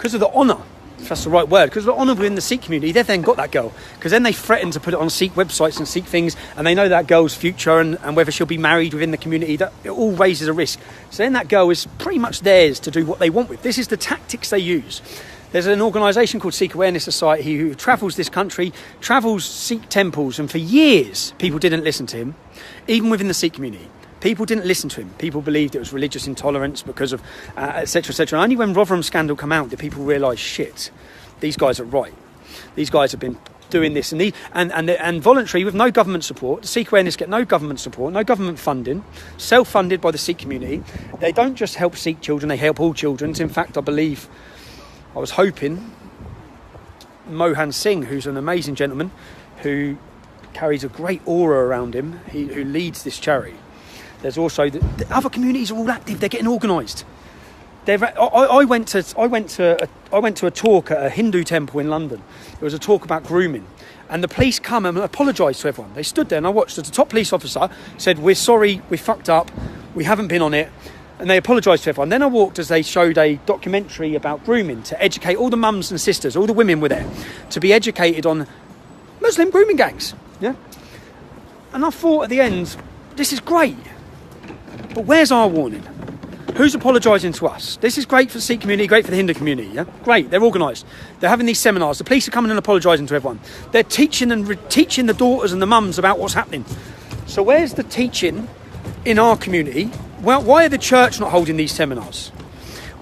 honour, if that's the right word, because of the honour within the Sikh community, they've then got that girl. Because then they threaten to put it on Sikh websites and Sikh things, and they know that girl's future and whether she'll be married within the community. That it all raises a risk. So then that girl is pretty much theirs to do what they want with. This is the tactics they use. There's an organisation called Sikh Awareness Society who travels this country, travels Sikh temples, and for years people didn't listen to him, even within the Sikh community. People didn't listen to him. People believed it was religious intolerance because of etc, etc. And only when Rotherham's scandal came out did people realise, shit, these guys are right. These guys have been doing this and voluntary with no government support. The Sikh Awareness get no government support, no government funding, self-funded by the Sikh community. They don't just help Sikh children, they help all children. In fact, I was hoping Mohan Singh, who's an amazing gentleman who carries a great aura around him, who leads this charity. There's also the other communities are all active. They're getting organised. I went to a talk at a Hindu temple in London. It was a talk about grooming, and the police come and apologised to everyone. They stood there and I watched. The top police officer said, "We're sorry, we fucked up. We haven't been on it." And they apologised to everyone. Then I walked as they showed a documentary about grooming to educate all the mums and sisters, all the women were there, to be educated on Muslim grooming gangs. Yeah. And I thought at the end, this is great. But where's our warning? Who's apologising to us? This is great for the Sikh community, great for the Hindu community, yeah? Great, they're organised. They're having these seminars. The police are coming and apologising to everyone. They're teaching teaching the daughters and the mums about what's happening. So where's the teaching in our community? Well, why are the church not holding these seminars?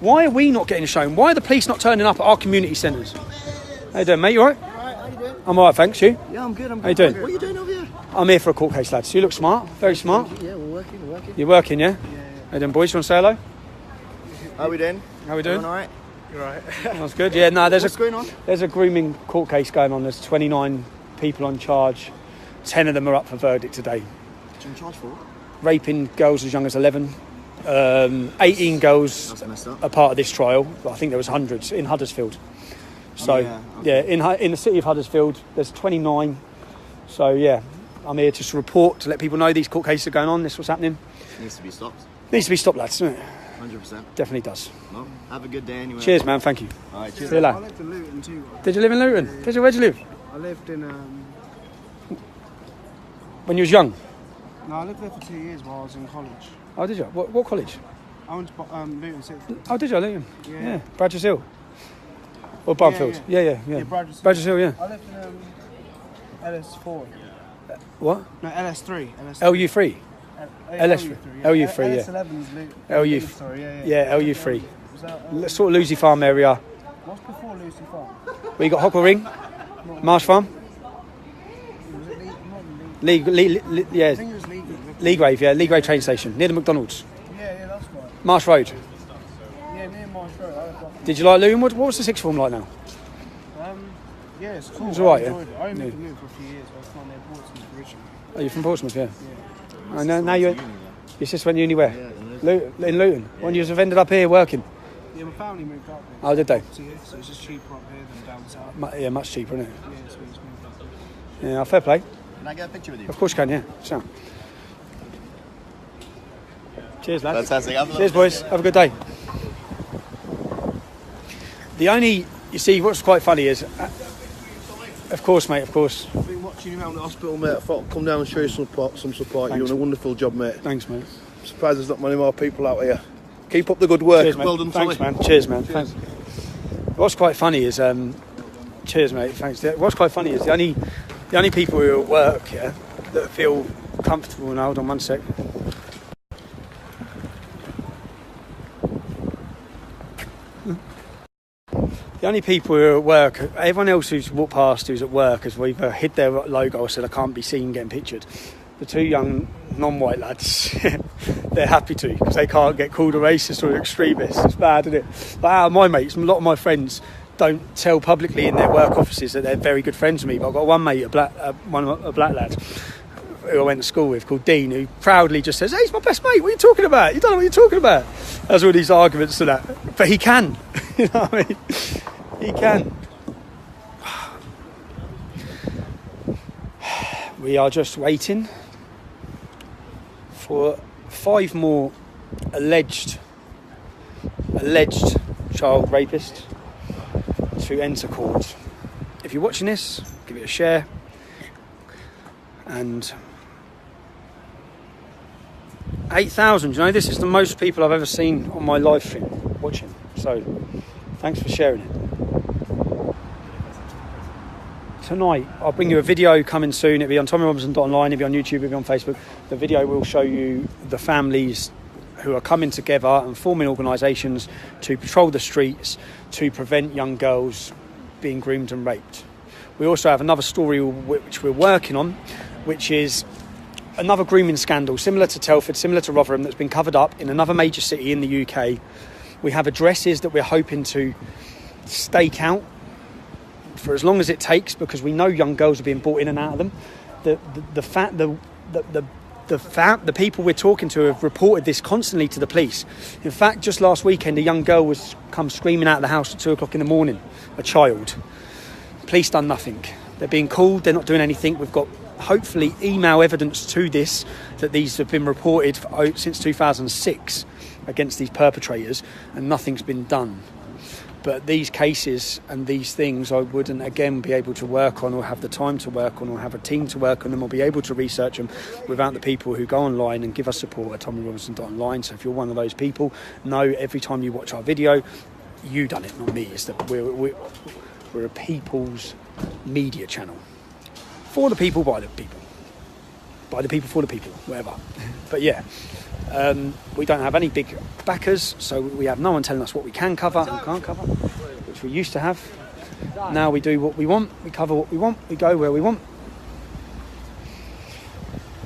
Why are we not getting shown? Why are the police not turning up at our community centres? How you doing, mate? You all right? Alright, how you doing? I'm all right, thanks. You? Yeah, I'm good. How you doing? What are you doing over here? I'm here for a court case, lads. You look smart. Very smart. Yeah, we're working. You're working, yeah? How you doing, boys? You want to say hello? How we doing? How we doing? Alright. You're right. That's good. Yeah, no, What's going on? There's a grooming court case going on. There's 29 people on charge. 10 of them are up for verdict today. What are you in charge for? Raping girls as young as 11. 18 girls That's messed up. are part of this trial. I think there was hundreds in Huddersfield. So, yeah, okay. in the city of Huddersfield, there's 29. So, yeah, I'm here just to report, to let people know these court cases are going on. This is what's happening. Needs to be stopped. Needs to be stopped, lads, doesn't it? 100%. Definitely does. Well, have a good day anyway. Cheers, man. Thank you. Alright, cheers. See you later. I lived in Luton too. Did you live in Luton? Yeah. Did you? Where'd you live? I lived in When you was young? no, I lived there for 2 years while I was in college. Oh, did you? What college? I went to Luton City. Oh, did you? Luton? Yeah. Bradgers Hill? Or Barnfield? Yeah. Bradgers Hill, yeah. I lived in LS4. What? No, LS3. LU3? LS3. LU3, yeah. LS11 is Luton. LU. Sorry, yeah. Yeah, LU3. Was that, Sort of Lucy Farm area. what's before Lucy Farm? Where you got Hockle Ring? Marsh Farm? Was it Leeds? Yeah, I think it was Leeds. Leagrave, train station, near the McDonald's. Yeah, that's right. Marsh Road. Yeah, me and Marsh Road. I got Did you like Luton? What was the sixth form like now? yeah, it's cool. It's alright, I yeah? enjoyed it. I only moved for a few years, but I was from Portsmouth originally. Oh, you're from Portsmouth, yeah. And now your sister went uni where? In Luton. When you have ended up here working? Yeah, my family moved up here. Oh, did they? So it's just cheaper up here than down south. Yeah, much cheaper, isn't it? Yeah, so we just moved up here. Yeah, fair play. Can I get a picture with you? Of course you can, yeah. So. Cheers, lads. Fantastic. Have a Cheers, boys. Have a good day. You see, what's quite funny is, of course, mate, of course. I've been watching you around the hospital, mate. I thought I'd come down and show you some support. You're doing a wonderful job, mate. Thanks, mate. I'm surprised there's not many more people out here. Keep up the good work. Cheers, mate. Well done, Thanks, Tommy. man. Cheers, man. Thanks. What's quite funny is, cheers, mate. Thanks. What's quite funny is the only people who are at work, yeah, that feel comfortable. Now, hold on one sec. The only people who are at work, everyone else who's walked past who's at work has either hid their logo or said I can't be seen getting pictured. The two young non-white lads, they're happy to because they can't get called a racist or an extremist. It's bad, isn't it? But my mates, a lot of my friends don't tell publicly in their work offices that they're very good friends with me. But I've got one mate, a black lad, who I went to school with, called Dean, who proudly just says, "Hey, he's my best mate. What are you talking about? You don't know what you're talking about." There's all these arguments to that, but he can. You know what I mean? He can. We are just waiting for 5 more alleged child rapists to enter court. If you're watching this, give it a share. And 8,000, you know, this is the most people I've ever seen on my live stream watching. So, thanks for sharing it. Tonight, I'll bring you a video coming soon. It'll be on tommyrobinson.online, it'll be on YouTube, it'll be on Facebook. The video will show you the families who are coming together and forming organisations to patrol the streets to prevent young girls being groomed and raped. We also have another story which we're working on, which is another grooming scandal similar to Telford, similar to Rotherham, that's been covered up in another major city in the UK. We have addresses that we're hoping to stake out for as long as it takes, because we know young girls are being brought in and out of them. The people we're talking to have reported this constantly to the police. In fact, just last weekend, a young girl was come screaming out of the house at 2:00 in the morning, a child. Police done nothing. They're being called, they're not doing anything. We've got hopefully email evidence to this, that these have been reported since 2006 against these perpetrators, and nothing's been done. But these cases and these things I wouldn't again be able to work on, or have the time to work on, or have a team to work on them, or be able to research them without the people who go online and give us support at tommyrobinson.online. So if you're one of those people, know every time you watch our video, you done it, not me. It's that we're a people's media channel. For the people, by the people. By the people, for the people, whatever. But yeah, we don't have any big backers, so we have no one telling us what we can cover and can't cover, which we used to have. Now we do what we want, we cover what we want, we go where we want.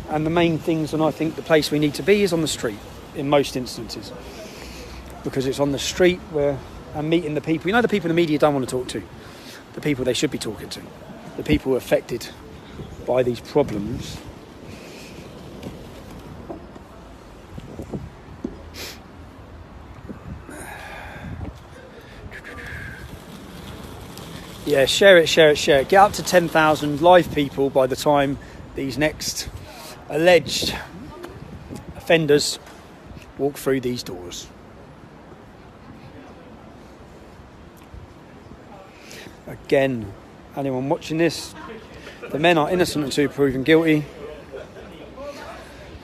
And the main things, and I think the place we need to be, is on the street in most instances. Because it's on the street where I'm meeting the people. You know, the people the media don't want to talk to. The people they should be talking to. The people affected by these problems. Yeah, share it. Get up to 10,000 live people by the time these next alleged offenders walk through these doors. Again, anyone watching this, the men are innocent until proven guilty.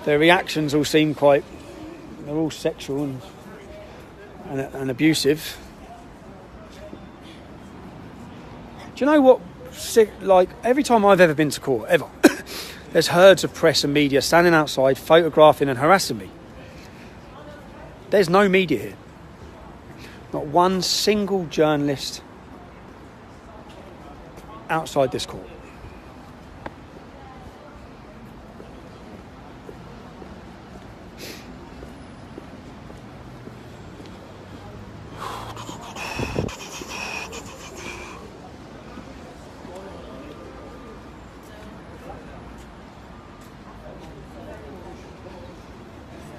Their reactions all seem they're all sexual and abusive. Do you know what? Like, every time I've ever been to court, ever, there's herds of press and media standing outside, photographing and harassing me. There's no media here. Not one single journalist. outside this court.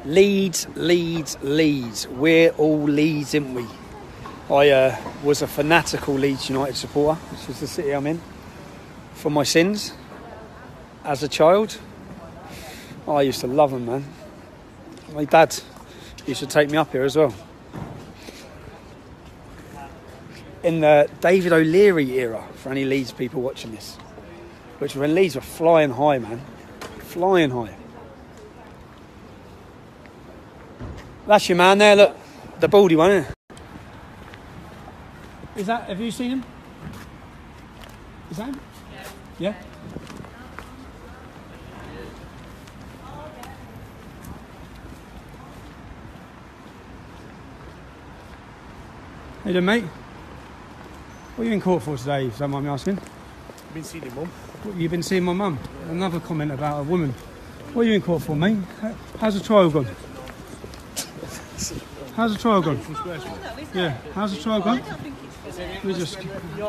Leeds, Leeds, Leeds. We're all Leeds, aren't we? I was a fanatical Leeds United supporter, which is the city I'm in, for my sins as a child. I used to love them, man. My dad used to take me up here as well. In the David O'Leary era, for any Leeds people watching this, which was when Leeds were flying high, man. Flying high. That's your man there, look. The baldy one, isn't it? Is that, have you seen him? Is that him? Yeah? How you doing, mate? What are you in court for today, if you don't mind me asking? I've been seeing your mum. You've been seeing my mum? Another comment about a woman. What are you in court for, mate? How's the trial gone? How's the trial gone? Yeah, how's the trial gone? We just.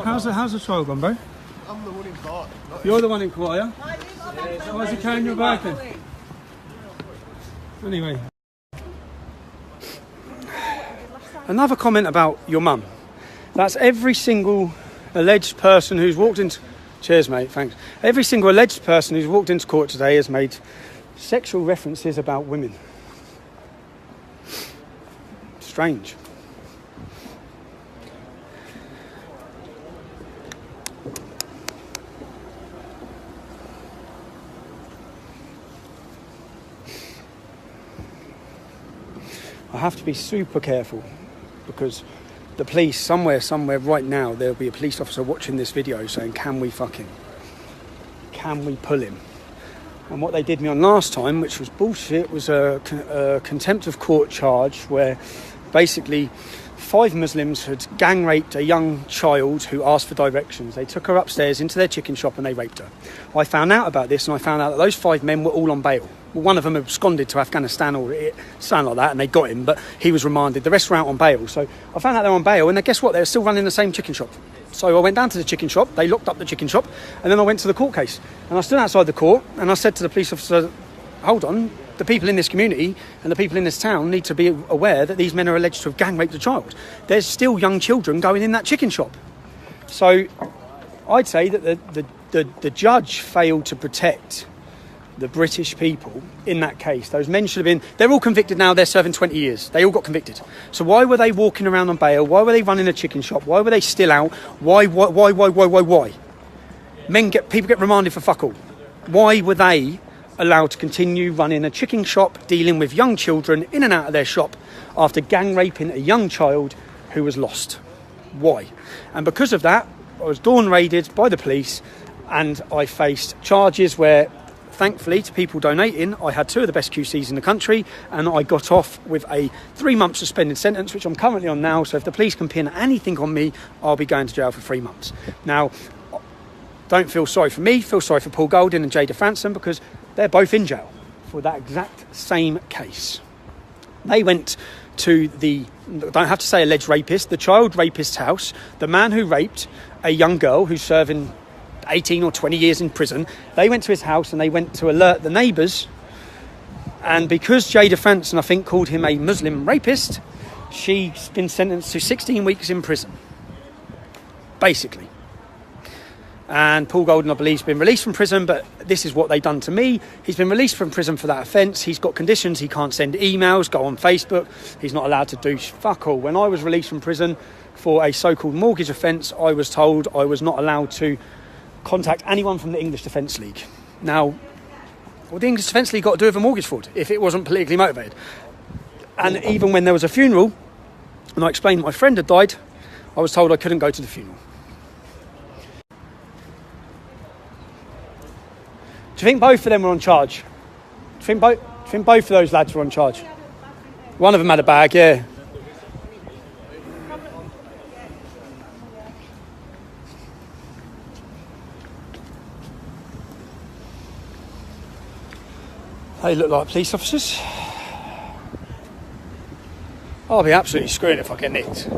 How's the trial gone, bro? I'm the one in court. You're the one in court, yeah? Why is he carrying your bag then? Anyway. Another comment about your mum. That's every single alleged person who's walked into... Cheers, mate, thanks. Every single alleged person who's walked into court today has made sexual references about women. Strange. I have to be super careful because the police, somewhere right now, there'll be a police officer watching this video saying, can we fuck him? Can we pull him? And what they did me on last time, which was bullshit, was a contempt of court charge where basically 5 Muslims had gang raped a young child who asked for directions. They took her upstairs into their chicken shop and they raped her. I found out about this and I found out that those 5 men were all on bail. Well, one of them absconded to Afghanistan or something like that, and they got him, but he was remanded. The rest were out on bail. So I found out they're on bail, and then guess what? They're still running the same chicken shop. So I went down to the chicken shop, they locked up the chicken shop, and then I went to the court case. And I stood outside the court, and I said to the police officer, hold on, the people in this community and the people in this town need to be aware that these men are alleged to have gang raped a child. There's still young children going in that chicken shop. So I'd say that the judge failed to protect the British people in that case. Those men should have been... They're all convicted now. They're serving 20 years. They all got convicted. So why were they walking around on bail? Why were they running a chicken shop? Why were they still out? Why? People get remanded for fuck all. Why were they allowed to continue running a chicken shop, dealing with young children in and out of their shop after gang raping a young child who was lost? Why? And because of that, I was dawn raided by the police and I faced charges where, thankfully, to people donating, I had 2 of the best QCs in the country and I got off with a 3-month suspended sentence, which I'm currently on now. So if the police can pin anything on me, I'll be going to jail for 3 months. Now, don't feel sorry for me, feel sorry for Paul Golding and Jada Franson because they're both in jail for that exact same case. They went to the, don't have to say alleged rapist, the child rapist's house, the man who raped a young girl who's serving 18 or 20 years in prison. They went to his house and they went to alert the neighbours. And because Jada Franson, I think, called him a Muslim rapist, she's been sentenced to 16 weeks in prison. Basically. And Paul Golding, I believe, has been released from prison, but this is what they've done to me. He's been released from prison for that offence. He's got conditions. He can't send emails, go on Facebook. He's not allowed to do fuck all. When I was released from prison for a so-called mortgage offence, I was told I was not allowed to contact anyone from the English Defence League. Now, what the English Defence League got to do with a mortgage fraud if it wasn't politically motivated? And even when there was a funeral, and I explained my friend had died, I was told I couldn't go to the funeral. Do you think both of them were on charge? Do you think both of those lads were on charge? One of them had a bag, yeah. They look like police officers. I'll be absolutely screwed if I get nicked.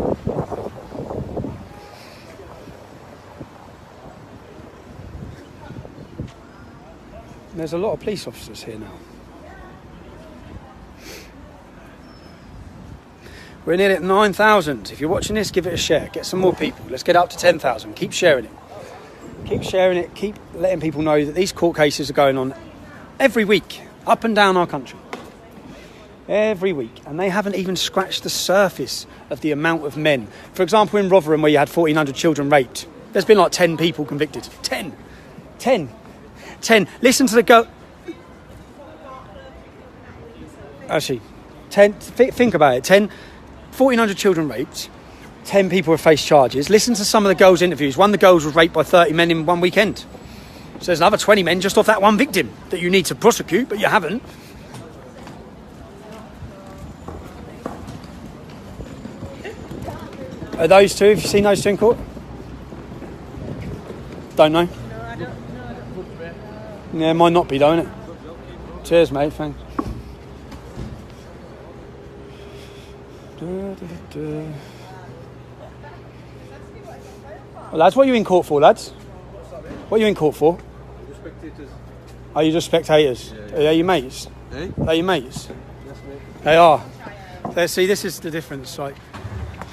There's a lot of police officers here now. We're nearly at 9,000. If you're watching this, give it a share. Get some more people. Let's get up to 10,000. Keep sharing it. Keep sharing it. Keep letting people know that these court cases are going on every week, up and down our country. Every week. And they haven't even scratched the surface of the amount of men. For example, in Rotherham, where you had 1,400 children raped, there's been like 10 people convicted. 10. 10. 10. Listen to the go. Actually, 10. Think about it. 10. 1,400 children raped. 10 people have faced charges. Listen to some of the girls' interviews. One of the girls was raped by 30 men in one weekend. So there's another 20 men just off that one victim that you need to prosecute, but you haven't. Are those two? Have you seen those two in court? Don't know. Yeah, might not be, though, innit? Cheers, mate. Thanks. Well, lads, what are you in court for, lads? What are you in court for? Are you just spectators? Yeah. Are they your mates? Eh? Are you mates? Yes, mate. They are. See, this is the difference. Like,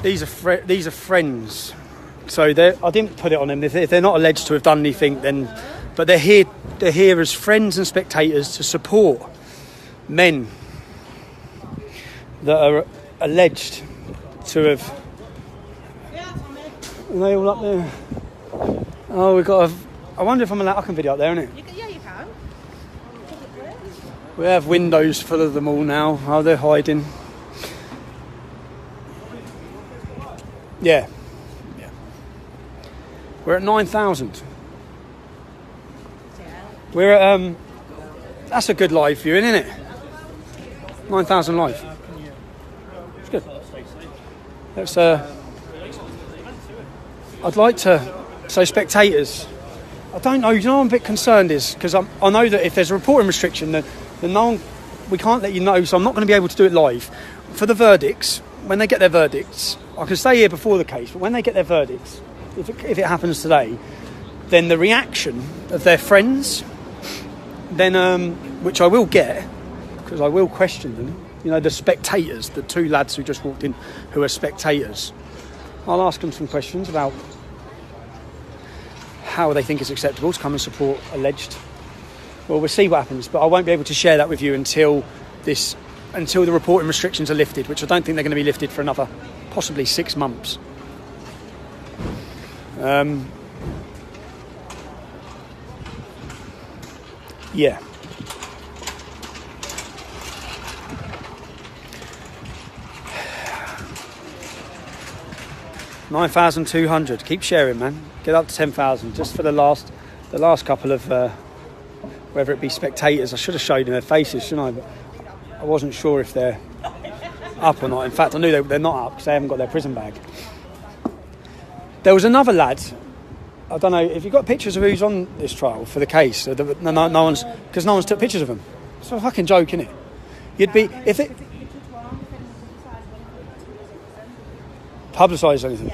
these are friends. So I didn't put it on them. If they're not alleged to have done anything, then, but they're here as friends and spectators to support men that are alleged to have. Are they all up there? Oh, we've got. I wonder if I'm allowed. I can video up there, innit? Yeah, you can. We have windows full of them all now. Oh, they're hiding. Yeah. We're at 9,000. We're at that's a good live viewing, isn't it? 9,000 live. It's good. Let's I'd like to say spectators. I don't know. You know, what I'm a bit concerned is because I know that if there's a reporting restriction, then we can't let you know. So I'm not going to be able to do it live. For the verdicts, when they get their verdicts, I can stay here before the case. But when they get their verdicts, if it happens today, then the reaction of their friends, then which I will get because I will question them. You know, the spectators, the two lads who just walked in, who are spectators. I'll ask them some questions about how they think it's acceptable to come and support alleged. Well, we'll see what happens, but I won't be able to share that with you until the reporting restrictions are lifted, which I don't think they're going to be lifted for another possibly 6 months. Yeah. $9,200. Keep sharing, man. Get up to 10,000 just for the last couple of whether it be spectators. I should have showed them their faces, shouldn't I? But I wasn't sure if they're up or not. In fact, I knew they're not up because they haven't got their prison bag. There was another lad. I don't know if you've got pictures of who's on this trial for the case. No one's took pictures of them. It's a fucking joke, isn't it? You'd be if it publicised anything.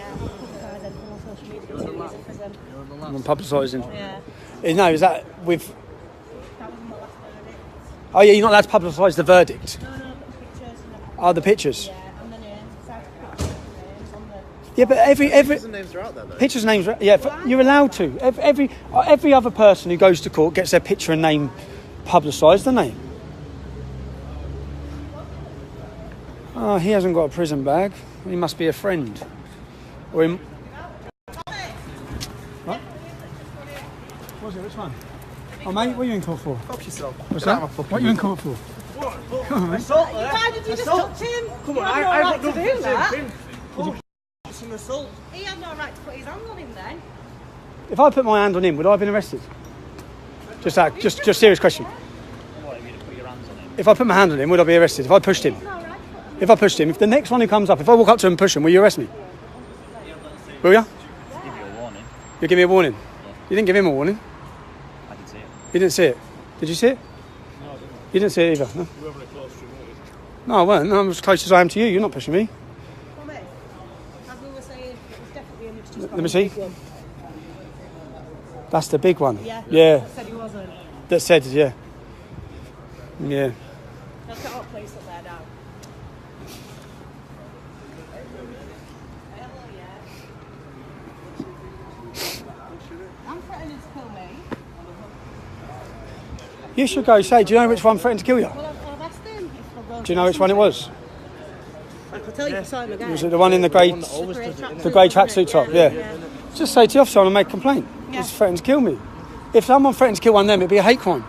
Publicising. Yeah. No, is that with? Oh yeah, you're not allowed to publicise the verdict. No, the pictures. Yeah, and the names. Yeah, but every Pictures and names are out there, though. Pictures and names. Yeah, you're allowed to. Every other person who goes to court gets their picture and name publicised, don't they? Oh, he hasn't got a prison bag. He must be a friend. Or him. What? What's it? Which one? Oh, mate, what are you in court for? Fuck yourself. What's that? What are you in court for? Come on, mate. Why did you just touch him? Come on, I got no right to do that. It's an assault. He had no right to put his hand on him then. If I put my hand on him, would I have been arrested? Just serious question. If I put my hand on him, would I be arrested? If I pushed him? If the next one who comes up, if I walk up to him and push him, will you arrest me? Will you? Give you a warning. You'll give me a warning? Yeah. You didn't give him a warning? I didn't see it. You didn't see it? Did you see it? No, I didn't. You didn't see it either, no? You weren't very close to him, were you? No, I weren't. No, I'm as close as I am to you. You're not pushing me. Well, mate, as we were saying, it was definitely him. It's just Let me see. That's the big one. Yeah. Yeah. I said he wasn't. That said, yeah. Yeah. Let's get our place up there now. I'm threatening to kill me. You should go say, do you know which one threatened to kill you? Well, I've asked him. If I'll go Do you know which one it was? I can tell you the time again. Was it the one in the grey tracksuit top? Yeah. Just say to the officer, I want to make a complaint. Yeah. He's threatened to kill me. If someone threatened to kill one of them, it'd be a hate crime.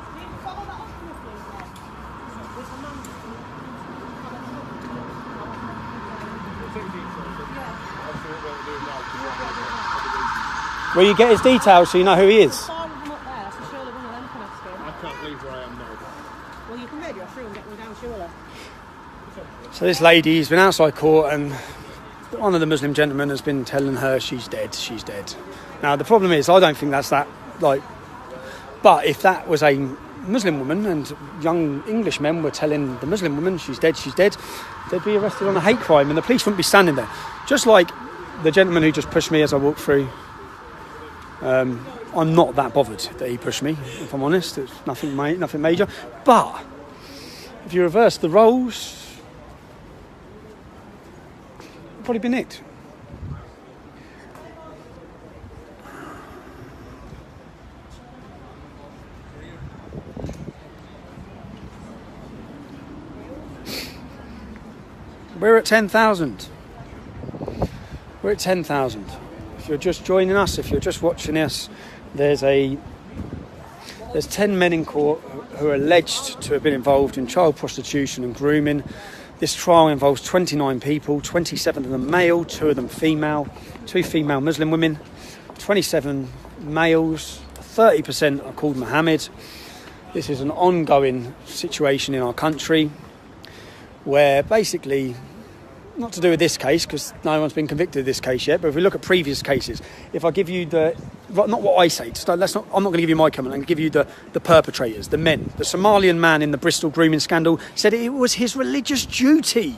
Will you get his details so you know who he is? I can't leave where I am now. Well, you can radio through and get me down, surely. So this lady's been outside court and one of the Muslim gentlemen has been telling her she's dead, she's dead. Now the problem is, I don't think that's that, but if that was a Muslim woman and young English men were telling the Muslim woman she's dead, they'd be arrested on a hate crime and the police wouldn't be standing there. Just like the gentleman who just pushed me as I walked through. I'm not that bothered that he pushed me, if I'm honest. It's nothing major. But if you reverse the roles, you'll probably be nicked. We're at 10,000. We're at 10,000. If you're just joining us, if you're just watching us, there's 10 men in court who are alleged to have been involved in child prostitution and grooming. This trial involves 29 people, 27 of them male, 2 of them female, 2 female Muslim women, 27 males, 30% are called Mohammed. This is an ongoing situation in our country where basically, not to do with this case because no one's been convicted of this case yet, but if we look at previous cases, if I give you not what I say, I'm not going to give you my comment, I'm going to give you the perpetrators, the men. The Somalian man in the Bristol grooming scandal said it was his religious duty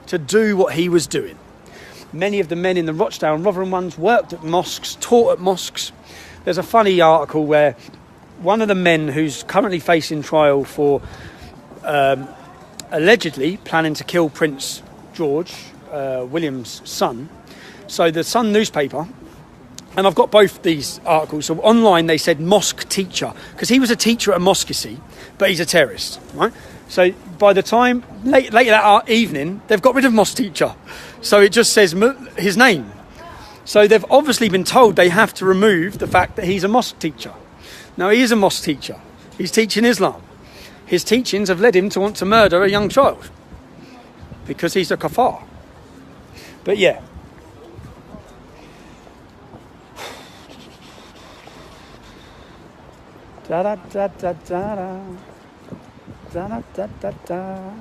to do what he was doing. Many of the men in the Rochdale and Rotherham ones worked at mosques, taught at mosques. There's a funny article where one of the men who's currently facing trial for allegedly planning to kill Prince George, William's son. So the Sun newspaper, and I've got both these articles. So online they said mosque teacher, because he was a teacher at a mosque, you see, but he's a terrorist, right? So by the time, late that evening, they've got rid of mosque teacher. So it just says his name. So they've obviously been told they have to remove the fact that he's a mosque teacher. Now he is a mosque teacher. He's teaching Islam. His teachings have led him to want to murder a young child. Because he's a kafar. But yeah. Da da da da da da da da da da.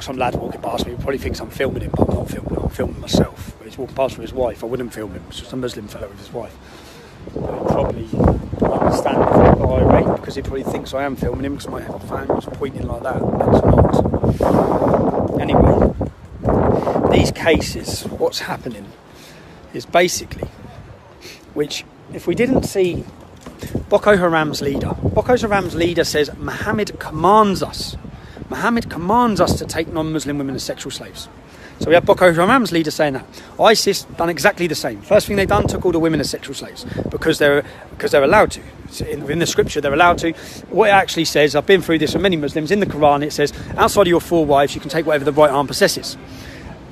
Some lad walking past me probably thinks I'm filming him, but I'm not filming him, I'm filming myself. But he's walking past with his wife, I wouldn't film him, it's just a Muslim fellow with his wife. But he'll probably understand the irate because he probably thinks I am filming him because my phone was pointing like that, and it's not. Anyway, these cases, what's happening is basically, which if we didn't see Boko Haram's leader says Muhammad commands us to take non-Muslim women as sexual slaves. So we have Boko Haram's leader saying that. ISIS done exactly the same. First thing they've done, took all the women as sexual slaves because they're allowed to. In the scripture, they're allowed to. What it actually says, I've been through this with many Muslims, in the Quran it says, outside of your 4 wives, you can take whatever the right arm possesses,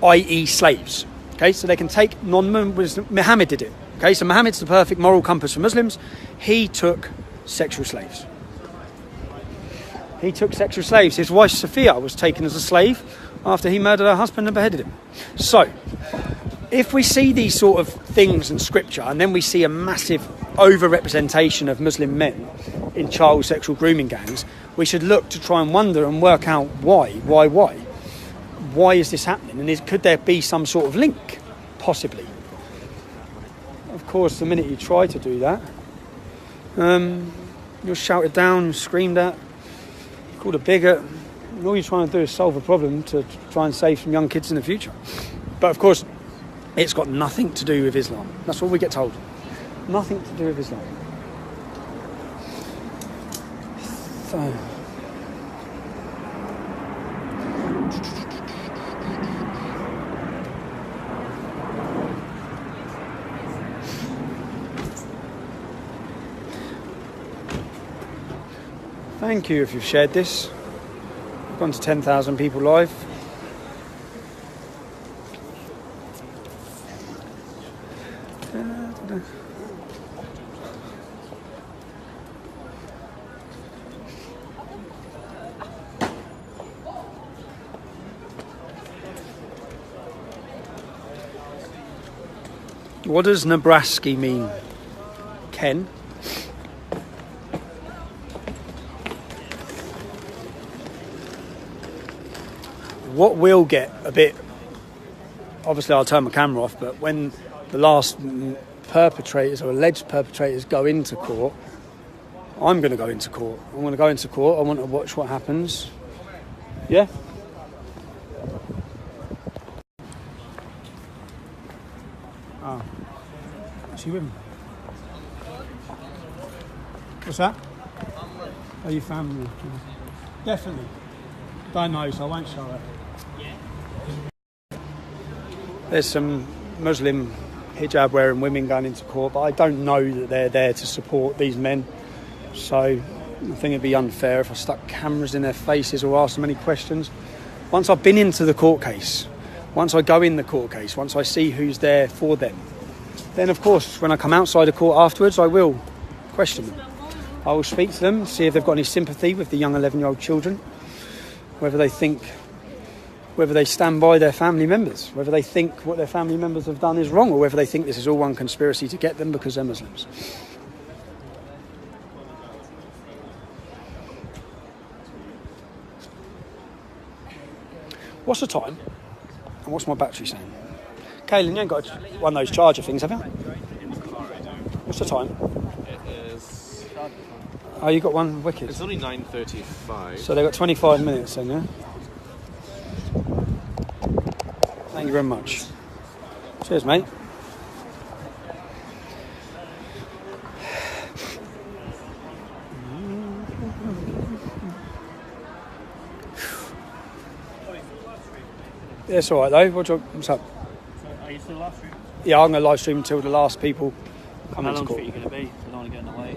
i.e. slaves. Okay, so they can take non-Muslims. Muhammad did it. Okay, so Muhammad's the perfect moral compass for Muslims. He took sexual slaves. His wife Sophia was taken as a slave after he murdered her husband and beheaded him. So, if we see these sort of things in scripture and then we see a massive over-representation of Muslim men in child sexual grooming gangs, we should look to try and wonder and work out why. why is this happening? And could there be some sort of link? Possibly. Of course, the minute you try to do that, you're shouted down, screamed at, called a bigot. And all you're trying to do is solve a problem to try and save some young kids in the future. But of course, it's got nothing to do with Islam. That's what we get told. Nothing to do with Islam. So... Thank you if you've shared this. We've gone to 10,000 people live. What does Nebraska mean, Ken? What will get a bit... Obviously, I'll turn my camera off, but when the last perpetrators or alleged perpetrators go into court, I'm going to go into court. I'm going to go into court. I want to watch what happens. Yeah? Oh. Is she with me? What's that? Are you family? Definitely. Don't know, so I won't show her. There's some Muslim hijab wearing women going into court, but I don't know that they're there to support these men. So I think it'd be unfair if I stuck cameras in their faces or asked them any questions. Once I've been into the court case, once I go in the court case, once I see who's there for them, then of course when I come outside the court afterwards, I will question them. I will speak to them, see if they've got any sympathy with the young 11-year-old children, whether they stand by their family members, whether they think what their family members have done is wrong, or whether they think this is all one conspiracy to get them because they're Muslims. What's the time? And what's my battery saying? Kaylin, you ain't got one of those charger things, have you? What's the time? It is... Oh, you got one wicked. It's only 9:35. So they've got 25 minutes then, yeah? Thank you very much. Cheers, mate. Yeah, it's all right though. What's up? So, are you still live streaming? Yeah, I'm going to live stream until the last people come How into long court. are you going to be? I don't want to get in the way.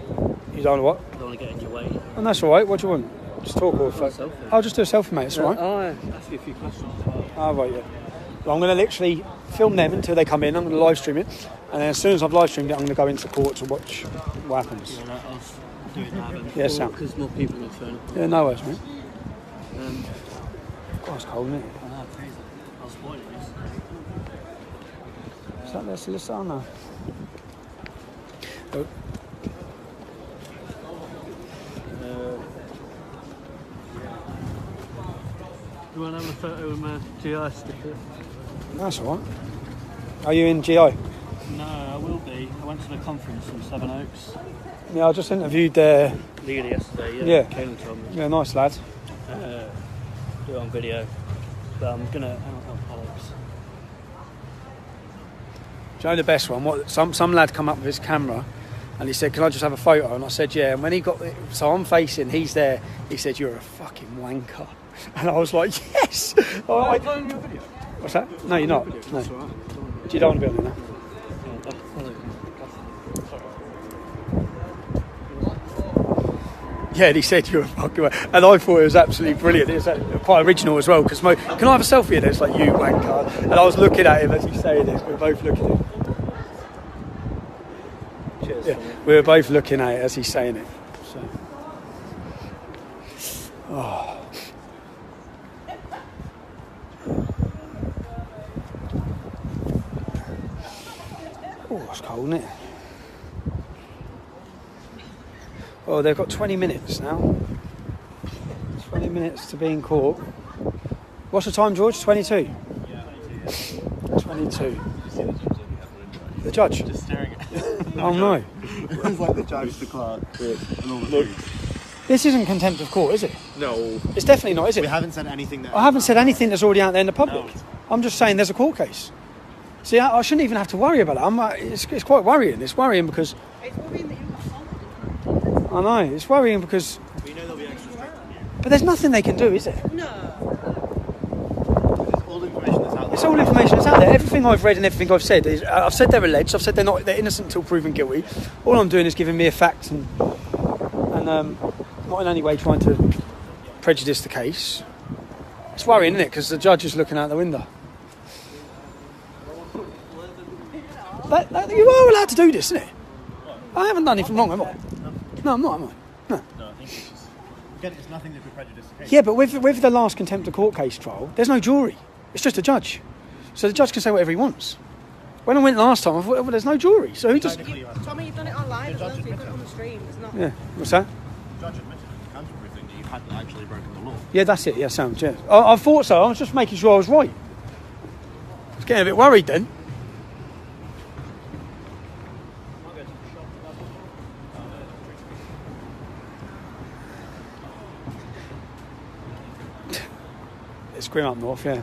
You don't know what? I don't want to get in your way. And that's all right. What do you want? Just talk or Selfie. I'll just do a selfie, mate. It's all right. I'll ask you a few questions as well. Oh, right, yeah. Well, I'm going to literally film them until they come in. I'm going to live stream it. And then as soon as I've live streamed it, I'm going to go into court to watch what happens. Yeah, let us do it now then. Yeah, Sam. Because more people will turn up. Yeah, no worries, mate. Um, God, it's cold, isn't it? I know, crazy. I was spoiling this. Is that their solicitor? Oh, no. Oh. You want to have a photo with my GI sticker? That's all right. Are you in GI? No, I will be. I went to the conference in Seven Oaks. Yeah, I just interviewed Leader yesterday, Yeah. Caleb told me. Yeah, nice lad. Do it on video. But I'm going to... I don't know Alex. Do you know the best one? What some lad come up with his camera and he said, "Can I just have a photo?" And I said, "Yeah." And when he got so I'm facing, he's there. He said, "You're a fucking wanker," and I was like, "Yes." All right. on your video? What's that? No, you're not. No. That's all right. You don't want to be on there. Yeah, and he said you're a fucking wanker. And I thought it was absolutely brilliant. It was quite original as well. Because can I have a selfie? And it's like, "You wanker." And I was looking at him as he's saying this. We were both looking at him. Cheers. Yeah, we were both looking at it as he's saying it. So. Oh. Oh, it's cold, isn't it? Oh, they've got 20 minutes now. 20 minutes to be in court. What's the time, George? 22? 22. The judge? Just staring at Oh, no. It's like the judge, the clerk, and all the food. This isn't contempt of court, is it? No. It's definitely not, is it? We haven't said anything that... I haven't said anything that's already out there in the public. No. I'm just saying there's a court case. See, I shouldn't even have to worry about it. It's quite worrying. It's worrying because... It's worrying that you've got assaulted. I know. It's worrying because... We know there'll be extra strict on you. But there's nothing they can do, is there? No. It's all information that's out there. It's all information that's out there. Everything I've read and everything I've said is... I've said they're alleged. I've said they're innocent until proven guilty. All I'm doing is giving mere facts and not in any way trying to prejudice the case. It's worrying, isn't it? Because the judge is looking out the window. You are allowed to do this, isn't it? I haven't done anything wrong, am I? No, I'm not, am I? No. No, I think it's just... Again, it's nothing that could prejudice the case. Yeah, but with the last contempt of court case trial, there's no jury. It's just a judge. So the judge can say whatever he wants. When I went last time, I thought, well, there's no jury. So who does... Tommy, you've done it online as well, so you've done it on the stream. It's not... Yeah, what's that? The judge admitted in the counter briefing that you hadn't actually broken the law. Yeah, that's it. Yeah, sounds, yeah. I thought so. I was just making sure I was right. I was getting a bit worried then. It's grim up north, yeah.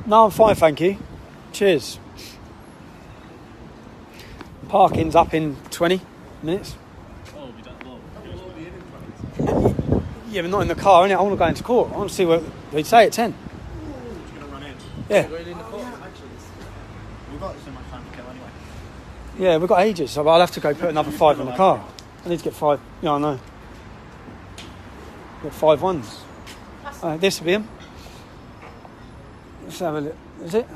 No, I'm fine, thank you. Cheers. Parking's up in 20 minutes. Yeah, but not in the car, innit? I want to go into court. I want to see what they'd say at 10. You're going to run in. Yeah. We've got so much time to kill anyway. Yeah, we've got ages, so I'll have to go put another 5 in the car. I need to get 5. Yeah, I know. Got 5 ones. This will be him. Let's have a look. Is it?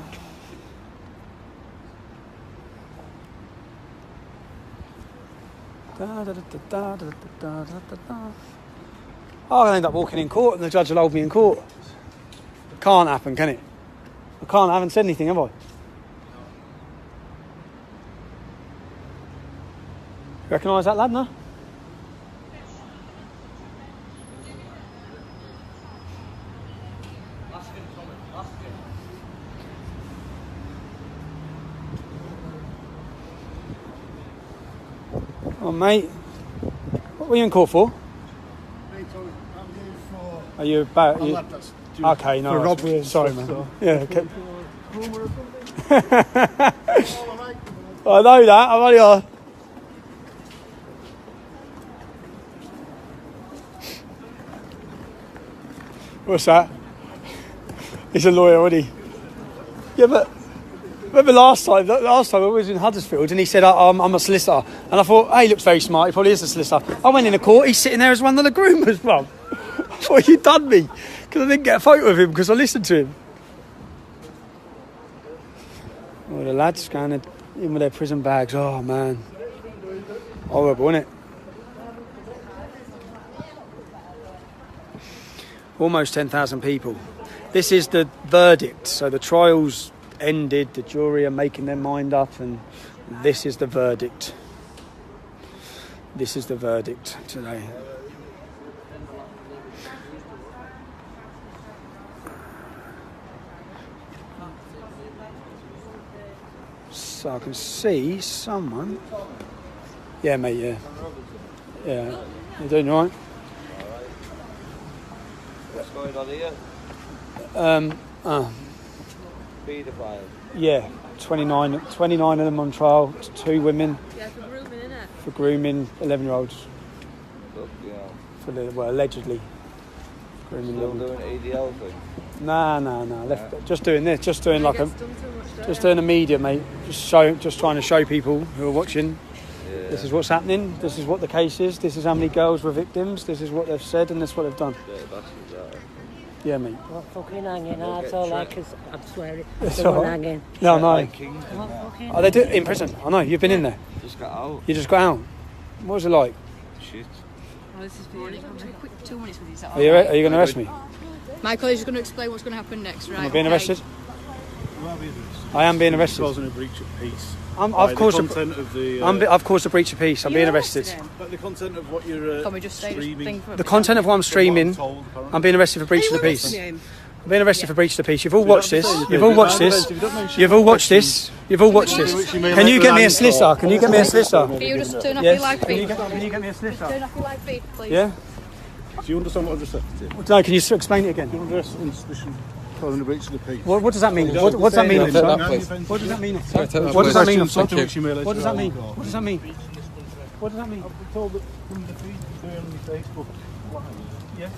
I'll end up walking in court and the judge will hold me in court. Can't happen, can it? I haven't said anything, have I? Recognise that lad now? Oh, mate. What were you in court for? Are you about... Okay, no. For robbery and sorry, stuff, man. so. Yeah, okay. I know that. I'm only... What's that? He's a lawyer, isn't he? Yeah, but remember last time I was in Huddersfield and he said, I'm a solicitor. And I thought, hey, he looks very smart. He probably is a solicitor. I went in the court. He's sitting there as one of the groomers, bro. I thought you'd done me because I didn't get a photo of him because I listened to him. Oh, the lads going in with their prison bags. Oh, man. Horrible, isn't it? Almost 10,000 people. This is the verdict. So the trial's ended, the jury are making their mind up, and this is the verdict. This is the verdict today. So I can see someone. Yeah, mate, yeah. Yeah. You doing all right? What's going on here? Paedophile. Yeah, 29 of them on trial, 2 women. Yeah, for grooming, innit? For grooming 11-year-olds. Look, yeah. For allegedly. Grooming Still 11. doing ADL thing. Nah. Just doing this. Just doing like Gets done too much, don't just it? doing a media, mate. Just trying to show people who are watching. Yeah. This is what's happening. This is what the case is. This is how many girls were victims. This is what they've said, and this is what they've done. Yeah, bastards, that. Yeah, mate. What fucking hanging? Don't That's get all tricked. like is, I'm swearing. It's The all one right. hanging. No, no. Like kings and What that. fucking Oh, they do it in prison. I know. You've been in there. Just got out. You just got out. What was it like? Shit. Oh, this is for you. Quick 2 minutes with you. Is that Are you alright? going to arrest me? Michael is going to explain what's going to happen next, right? Am I being okay. arrested? I am being arrested. Causing a breach of peace. I've caused content of the. I've caused a breach of peace. I'm being arrested. But the content of what you're Can we just say streaming. thing for The content of what I'm streaming, I'm being arrested for breach of the peace. I'm being arrested for breach of the peace. You've all watched this. You've all watched this. You've all watched this. You've all watched this. Can you get me a solicitor? Can you get me a solicitor? Can you just turn off your Yes. live Can feed? you get me a solicitor? Turn off your live feed, please. Yeah. Do you understand what I've just said to you? No, can you explain it again? Do you understand suspicion causing a breach of the peace? What does that mean? What does that mean? What officer? does What does that mean? Sorry, officer? take What does that mean? Questions, officer? which you may later What does that on mean? go. What does that mean? What does that mean? I've been told that from the feed on your Facebook. Yes.